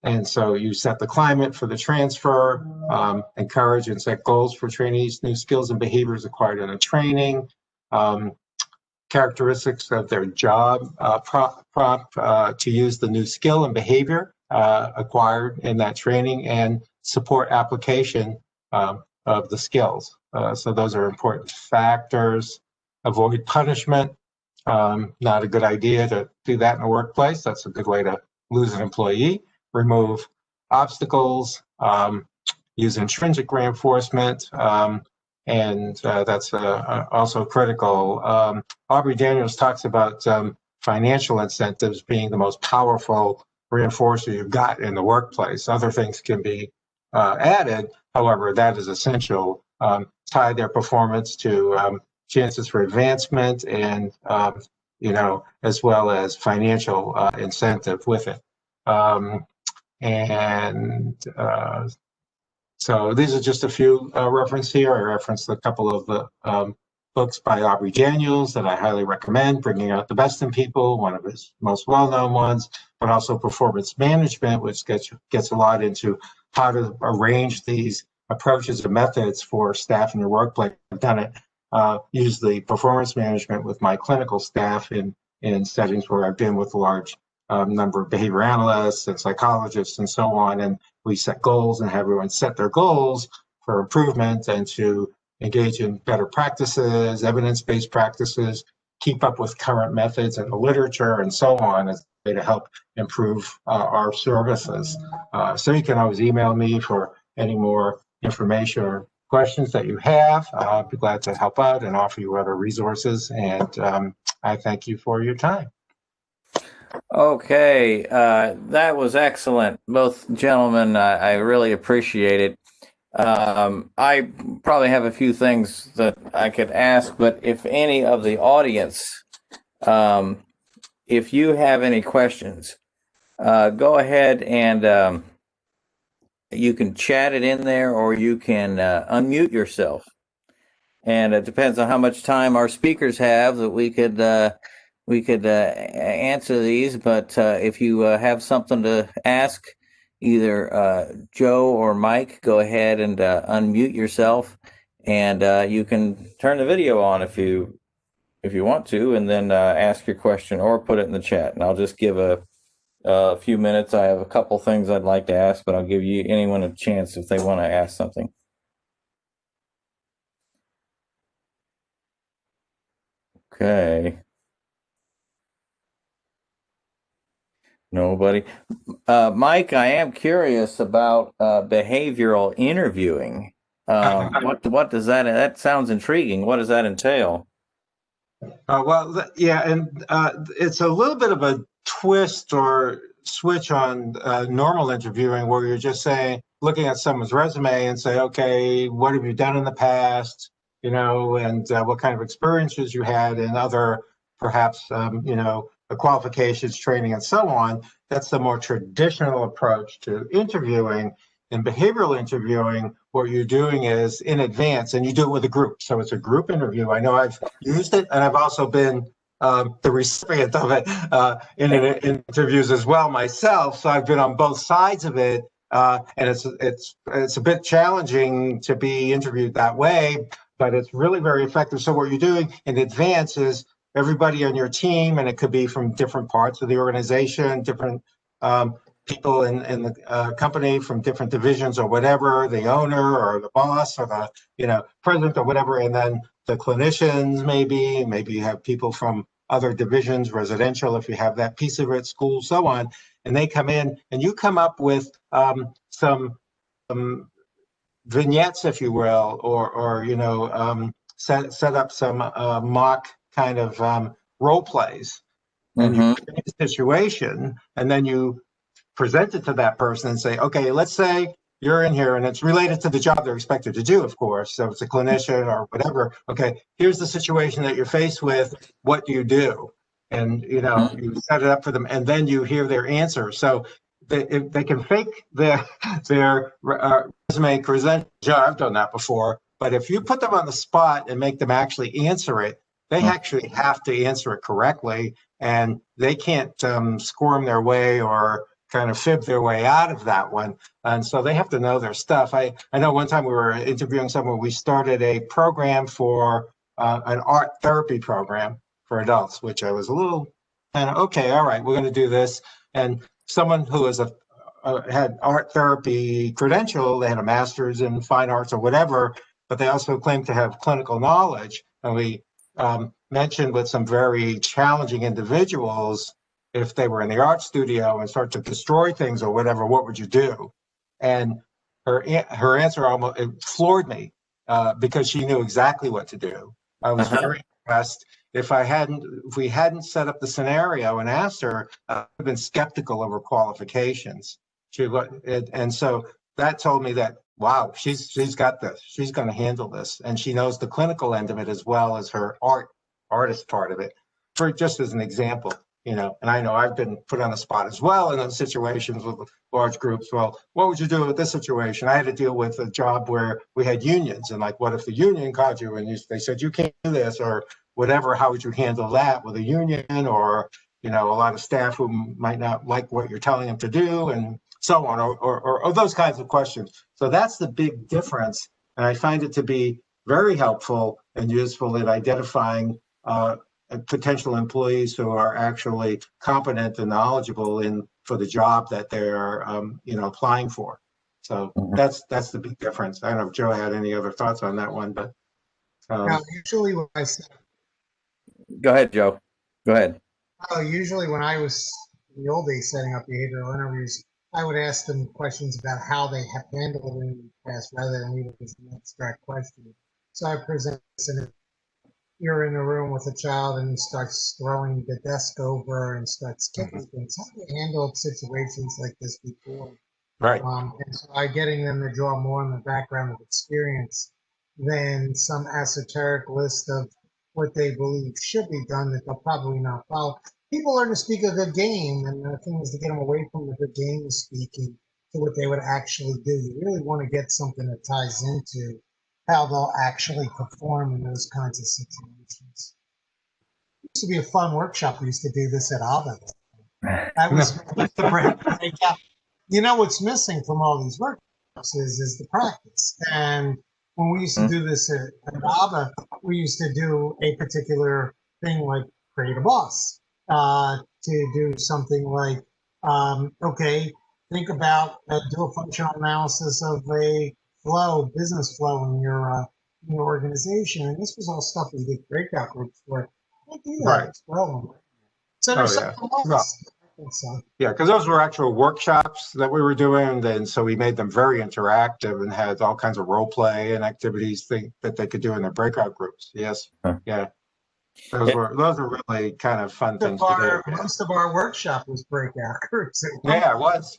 And so you set the climate for the transfer, encourage and set goals for trainees, new skills and behaviors acquired in the training, characteristics of their job prompt to use the new skill and behavior acquired in that training, and support application of the skills. So those are important factors. Avoid punishment. Not a good idea to do that in the workplace. That's a good way to lose an employee. Remove obstacles. Use intrinsic reinforcement. And that's also critical. Aubrey Daniels talks about financial incentives being the most powerful reinforcer you've got in the workplace. Other things can be added, however, that is essential. Tie their performance to chances for advancement and, as well as financial incentive with it. So these are just a few references here. I referenced a couple of the books by Aubrey Daniels that I highly recommend, Bringing Out the Best in People, one of his most well-known ones, but also Performance Management, which gets a lot into how to arrange these approaches and methods for staff in your workplace. I've done it, use the performance management with my clinical staff in settings where I've been with large number of behavior analysts and psychologists and so on. And we set goals and have everyone set their goals for improvement and to engage in better practices, evidence-based practices, keep up with current methods in the literature and so on as a way to help improve our services. So you can always email me for any more information or questions that you have. I'll be glad to help out and offer you other resources. And I thank you for your time. Okay, that was excellent. Both gentlemen, I really appreciate it. I probably have a few things that I could ask, but if any of the audience, if you have any questions, go ahead and you can chat it in there, or you can unmute yourself. And it depends on how much time our speakers have that we could answer these. But if you have something to ask, either Joe or Mike, go ahead and unmute yourself, and you can turn the video on if you want to, and then ask your question or put it in the chat. And I'll just give a few minutes. I have a couple things I'd like to ask, but I'll give anyone a chance if they want to ask something. Okay. Nobody. Mike, I am curious about behavioral interviewing. What does that sounds intriguing. What does that entail? Yeah, and it's a little bit of a twist or switch on normal interviewing, where you're just looking at someone's resume and say, okay, what have you done in the past, and what kind of experiences you had in other, perhaps, qualifications, training, and so on. That's the more traditional approach to interviewing. In behavioral interviewing, what you're doing is in advance, and you do it with a group. So it's a group interview. I know I've used it, and I've also been the recipient of it in interviews as well myself. So I've been on both sides of it, and it's a bit challenging to be interviewed that way, but it's really very effective. So what you're doing in advance is everybody on your team, and it could be from different parts of the organization, different people in the company from different divisions or whatever, the owner or the boss or the president or whatever, and then the clinicians maybe you have people from other divisions, residential if you have that piece of it, school, so on, and they come in and you come up with some vignettes, if you will, or set up some mock kind of role plays, and you create a situation, and then you present it to that person and say, okay, let's say you're in here and it's related to the job they're expected to do, of course. So it's a clinician or whatever. Okay, here's the situation that you're faced with. What do you do? And, you set it up for them, and then you hear their answer. So they can fake their resume present. I've done that before. But if you put them on the spot and make them actually answer it, they actually have to answer it correctly, and they can't squirm their way or kind of fib their way out of that one. And so they have to know their stuff. I know one time we were interviewing someone, we started a program for an art therapy program for adults, which I was a little kind of, okay, all right, we're going to do this. And someone who was had art therapy credential, they had a master's in fine arts or whatever, but they also claimed to have clinical knowledge. And we mentioned with some very challenging individuals, if they were in the art studio and start to destroy things or whatever, what would you do? And her answer almost floored me because she knew exactly what to do. I was very impressed. If we hadn't set up the scenario and asked her, I'd have been skeptical of her qualifications. And so that told me that, wow, she's got this. She's going to handle this, and she knows the clinical end of it as well as her artist part of it. For just as an example. And I know I've been put on the spot as well in those situations with large groups. Well, what would you do with this situation? I had to deal with a job where we had unions, and what if the union called you and they said you can't do this or whatever? How would you handle that with a union, or a lot of staff who might not like what you're telling them to do, and so on, or those kinds of questions. So that's the big difference, and I find it to be very helpful and useful in identifying potential employees who are actually competent and knowledgeable for the job that they're applying for. So that's the big difference. I don't know if Joe had any other thoughts on that one, but Now, usually when I set Go ahead, Joe. Go ahead. usually when I was in the old days setting up behavioral interviews, I would ask them questions about how they have handled it in the past rather than leave it as an abstract question. So I present this, and you're in a room with a child and he starts throwing the desk over and starts kicking things. How have you handled situations like this before? right. And so I getting them to draw more on the background of experience than some esoteric list of what they believe should be done that they'll probably not follow. People learn to speak a good game, and the thing is to get them away from the good game of speaking to what they would actually do. You really want to get something that ties into how they'll actually perform in those kinds of situations. It used to be a fun workshop. We used to do this at Abba. That was the breakout. You know what's missing from all these workshops is the practice. And when we used to do this at ABBA, we used to do a particular thing like create a boss, to do something like, okay, think about, do a functional analysis of a business flow in your organization. And this was all stuff we did breakout groups for. I do that Right. as well. So there's something else. So. Yeah, because those were actual workshops that we were doing, and so we made them very interactive and had all kinds of role play and activities that they could do in their breakout groups. Yes, yeah, those were really kind of fun things to do. Most of our workshop was breakout groups. Yeah, it was.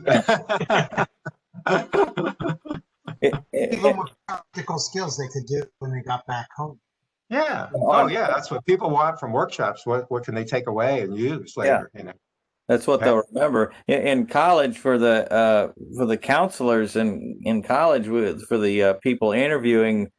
Even with practical skills they could do when they got back home. Yeah. Oh, yeah. That's what people want from workshops. What can they take away and use later? Yeah. That's what they'll remember in college for the counselors in college for the people interviewing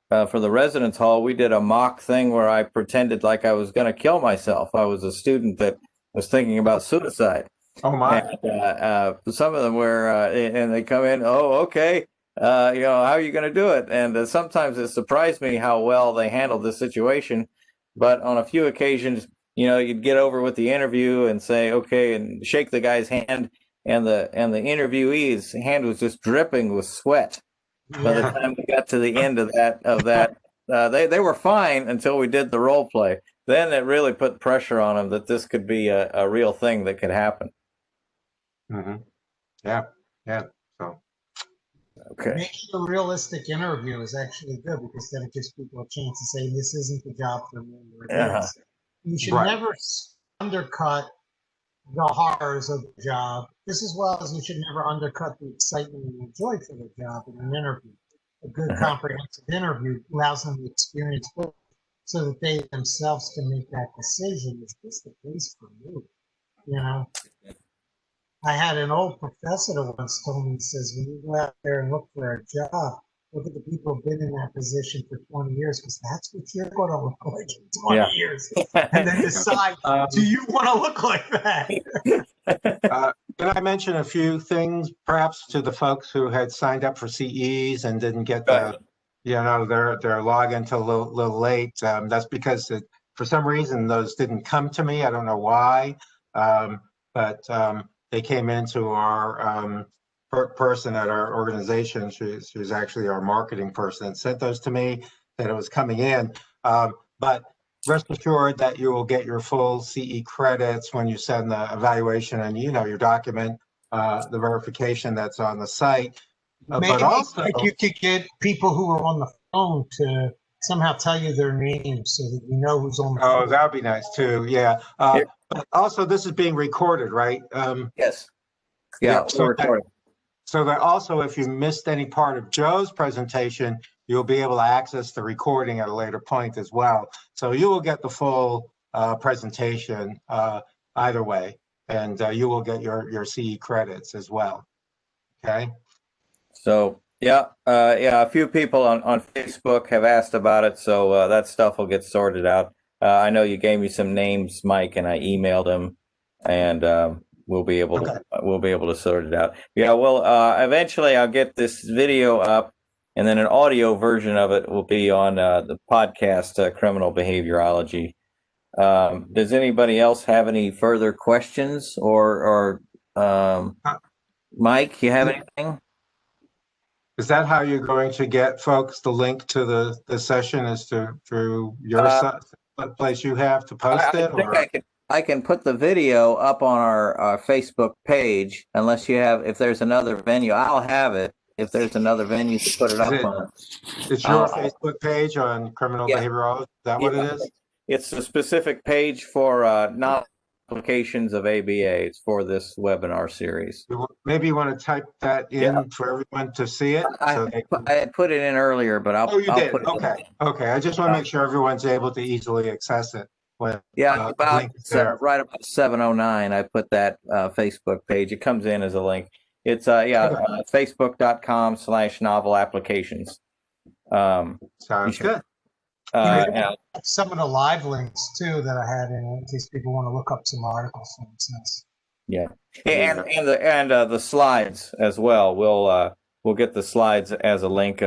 for the residence hall. We did a mock thing where I pretended like I was going to kill myself. I was a student that was thinking about suicide. Oh my! And, some of them were, and they come in. Oh, okay. How are you going to do it? And sometimes it surprised me how well they handled the situation. But on a few occasions, you'd get over with the interview and say, okay, and shake the guy's hand, and the interviewee's hand was just dripping with sweat. By the time we got to the end of that, they were fine until we did the role play. Then it really put pressure on them that this could be a real thing that could happen. Mm-hmm. Yeah. So. Okay. Making a realistic interview is actually good because then it gives people a chance to say, this isn't the job for me. You should never undercut the horrors of the job, just as well as you should never undercut the excitement and joy for the job in an interview. A good comprehensive interview allows them to experience both so that they themselves can make that decision. Is this the place for me? I had an old professor that once told me, he says, when you go out there and look for a job, look at the people who've been in that position for 20 years, because that's what you're going to look like in 20 years. And then decide, do you want to look like that? Can I mention a few things, perhaps, to the folks who had signed up for CEs and didn't get their login till a little late? That's because for some reason those didn't come to me. I don't know why, but they came into our person at our organization. She's actually our marketing person, and sent those to me that it was coming in. But rest assured that you will get your full CE credits when you send the evaluation and your document, the verification that's on the site. Maybe but also, you could get people who are on the phone to somehow tell you their names so that you know who's on the phone. Oh, that would be nice too. Yeah. But also, this is being recorded, right? Yes. Yeah. So that also, if you missed any part of Joe's presentation, you'll be able to access the recording at a later point as well. So you will get the full presentation either way, and you will get your CE credits as well. Okay. So a few people on Facebook have asked about it, so that stuff will get sorted out. I know you gave me some names, Mike, and I emailed them, and we'll be able to sort it out. Yeah, well, eventually I'll get this video up, and then an audio version of it will be on the podcast, Criminal Behaviorology. Does anybody else have any further questions or Mike, you have anything? Is that how you're going to get folks the link to the session is through your place you have to post I it? think Or I can put the video up on our Facebook page, unless you have, if there's another venue, I'll have it. If there's another venue to put it up on. it's your Facebook page on criminal Yeah. behavioral? Is that what it is? It's a specific page for not applications of ABA. It's for this webinar series. Maybe you want to type that in for everyone to see it. I had put it in earlier, but I'll Oh, you I'll did? put it Okay. Okay. I just want to make sure everyone's able to easily access it. When, Yeah, the link is there. right about 7:09. I put that Facebook page. It comes in as a link. It's facebook.com/novel applications. Sounds good. Yeah. Some of the live links too that I had in case people want to look up some articles, for instance. Yeah, and the slides as well. We'll get the slides as a link,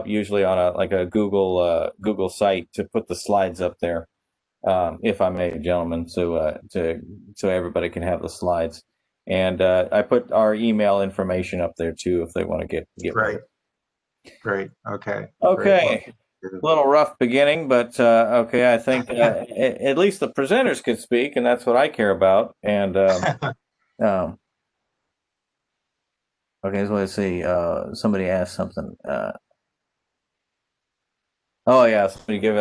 usually on a Google site to put the slides up there, if I may, gentlemen, so everybody can have the slides. And I put our email information up there too, if they want to get Great. Great. Okay. Okay. Great. A little rough beginning, but okay. I think at least the presenters can speak, and that's what I care about. And okay, so let's see. Somebody asked something. Oh yeah, somebody give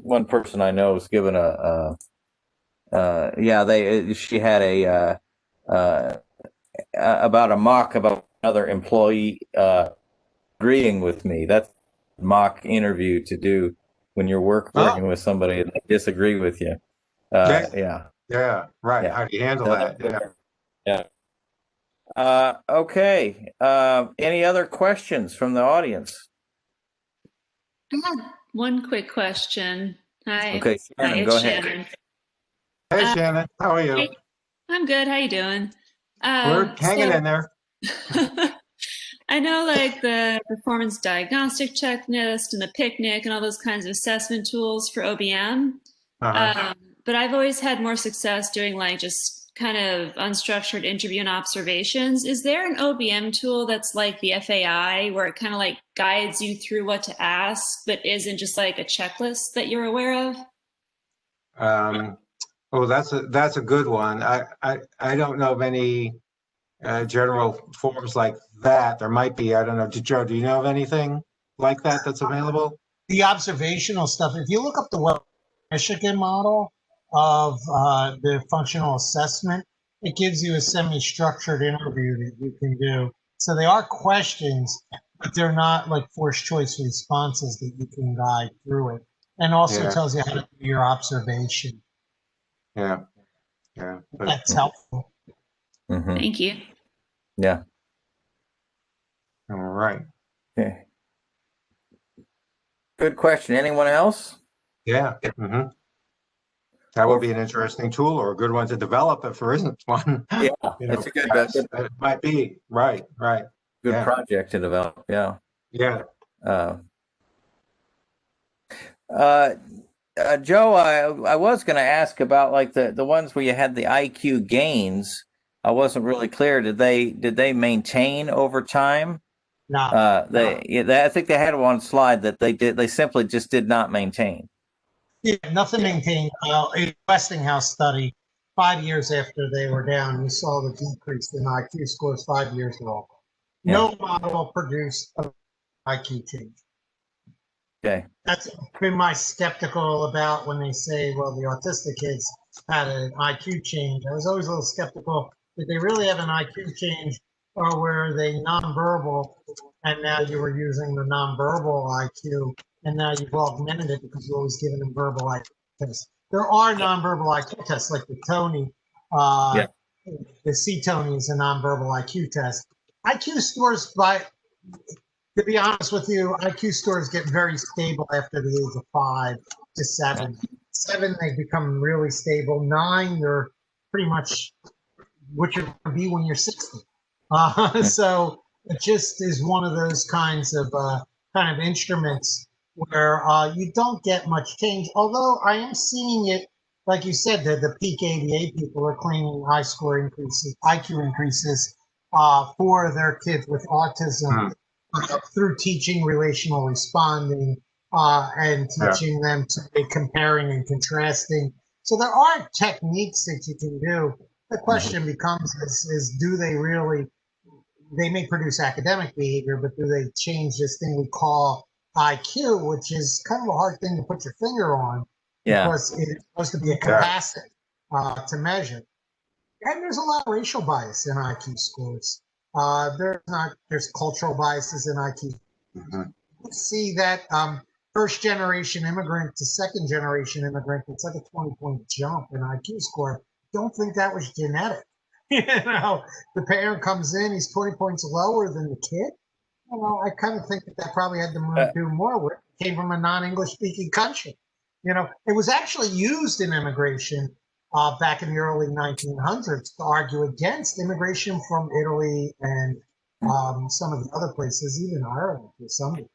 one person I know was given she had about a mock about another employee agreeing with me. That's mock interview to do when you're working with somebody and they disagree with you. Yeah, right. Yeah. How do you handle that? Yeah. Okay. Any other questions from the audience? I had one quick question. Hi. Okay, Shannon, it's go ahead. Shannon. Hey, Shannon, how are you? I'm good. How you doing? We're hanging in there. I know like the performance diagnostic checklist and the picnic and all those kinds of assessment tools for OBM. But I've always had more success doing like just kind of unstructured interview and observations. Is there an OBM tool that's like the FAI where it kind of like guides you through what to ask, but isn't just like a checklist that you're aware of? Oh, that's a good one. I don't know of any general forms like that. There might be. I don't know. Joe, do you know of anything like that that's available? The observational stuff. If you look up the Michigan model of the functional assessment, it gives you a semi-structured interview that you can do. So they are questions, but they're not like forced choice responses that you can guide through it. And also tells you how to do your observation. Yeah. That's helpful. Mm-hmm. Thank you. Yeah. All right. Okay. Good question. Anyone else? Yeah. Mm-hmm. That would be an interesting tool or a good one to develop if there isn't one. Yeah, it's a good it might be. Right. Good project to develop. Yeah. Yeah. Joe, I was going to ask about like the ones where you had the IQ gains. I wasn't really clear. Did they maintain over time? No. I think they had one slide that they simply just did not maintain. Yeah, nothing maintained. A Westinghouse study, 5 years after they were down, you saw the decrease in IQ scores 5 years ago. No model produced an IQ change. Okay. That's been my skeptical about when they say, well, the autistic kids had an IQ change. I was always a little skeptical. Did they really have an IQ change, or were they nonverbal, and now you were using the nonverbal IQ, and now you've augmented it because you're always giving them verbal IQ tests. There are nonverbal IQ tests like the Tony, the C-Tony is a nonverbal IQ test. IQ scores, to be honest with you, IQ scores get very stable after the age of 5 to 7. 7, they become really stable. 9, they're pretty much what you're going to be when you're 60. So it just is one of those kinds of instruments where you don't get much change. Although I am seeing it like you said, the peak ABA people are claiming high score increases, IQ increases for their kids with autism through teaching relational responding and teaching them to make comparing and contrasting. So there are techniques that you can do. The question becomes is do they really, they may produce academic behavior, but do they change this thing we call IQ, which is kind of a hard thing to put your finger on because it's supposed to be a capacity to measure. And there's a lot of racial bias in IQ scores. There's cultural biases in IQ. You see that first generation immigrant to second generation immigrant, it's like a 20-point jump in IQ score. Don't think that was genetic. You know, the parent comes in, he's 20 points lower than the kid. You know, I kind of think that probably had to do more with it. Came from a non-English speaking country. You know, it was actually used in immigration back in the early 1900s to argue against immigration from Italy and some of the other places, even Ireland to some degree.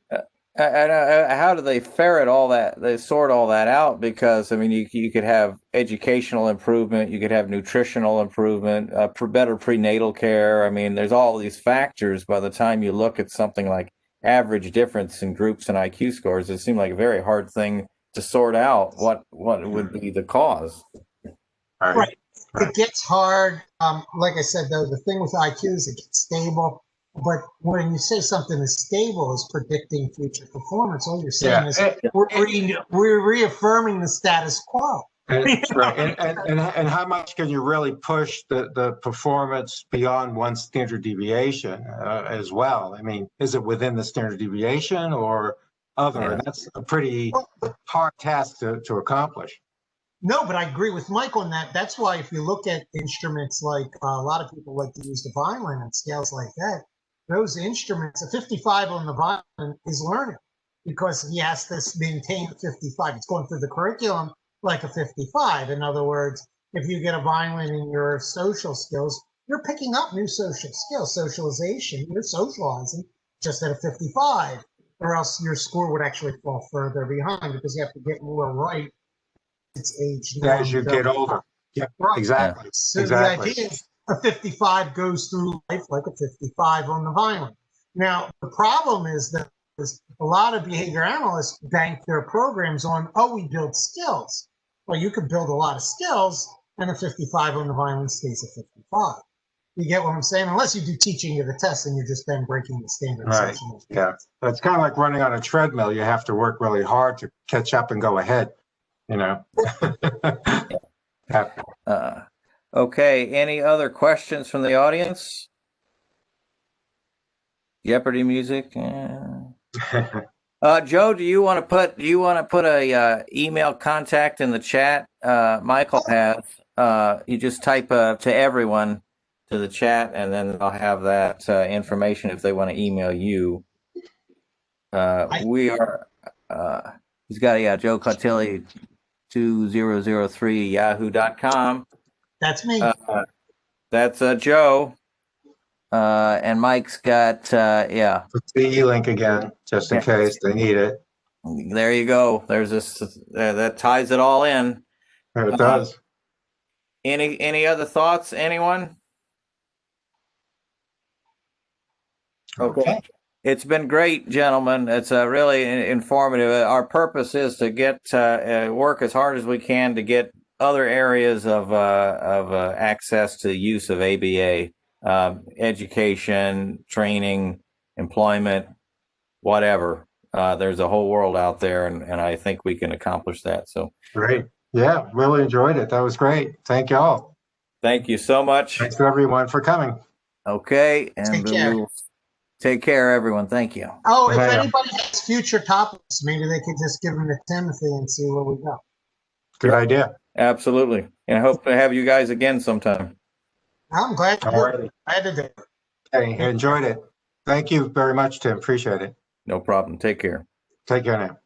How do they ferret all that? They sort all that out because I mean, you could have educational improvement, you could have nutritional improvement, better prenatal care. I mean, there's all these factors. By the time you look at something like average difference in groups and IQ scores, it seemed like a very hard thing to sort out. What would be the cause? Right. It gets hard. Like I said, though, the thing with IQ is it gets stable. But when you say something is stable as predicting future performance, all you're saying is we're reaffirming the status quo. Right. And how much can you really push the performance beyond one standard deviation as well? I mean, is it within the standard deviation or other? Yeah. And that's a pretty hard task to accomplish. No, but I agree with Mike on that. That's why if you look at instruments like a lot of people like to use the Vineland and scales like that, those instruments, a 55 on the Vineland is learning because he has to maintain 55. It's going through the curriculum like a 55. In other words, if you get a Vineland in your social skills, you're picking up new social skills, socialization, you're socializing just at a 55, or else your score would actually fall further behind because you have to get more right its age as you get older. Yeah, right. Exactly. So exactly. the idea is a 55 goes through life like a 55 on the Vineland. Now, the problem is that a lot of behavior analysts bank their programs on, we build skills. Well, you could build a lot of skills and a 55 on the Vineland stays a 55. You get what I'm saying? Unless you do teaching of the test and you're just then breaking the standard. Right. Yeah. So it's kind of like running on a treadmill. You have to work really hard to catch up and go ahead, you know. Okay. Any other questions from the audience? Jeopardy music. Joe, do you want to put a email contact in the chat? Michael has. You just type to everyone to the chat, and then I'll have that information if they want to email you. We are. He's got Joe Cautilli 2003 yahoo.com. That's me. That's Joe. And Mike's got Put the e-link again, just in case they need it. There you go. There's this that ties it all in. It does. Any other thoughts? Anyone? Okay. It's been great, gentlemen. It's really informative. Our purpose is to get work as hard as we can to get other areas of access to the use of ABA, education, training, employment, whatever. There's a whole world out there, and I think we can accomplish that. So great. Yeah, really enjoyed it. That was great. Thank you all. Thank you so much. Thanks to everyone for coming. Okay, and Take care. Take care, everyone. Thank you. Oh, if anybody has future topics, maybe they could just give them to Timothy and see where we go. Good idea. Absolutely. And I hope to have you guys again sometime. I'm glad you did. I had to do it. Hey, enjoyed it. Thank you very much, Tim. Appreciate it. No problem. Take care. Take care now.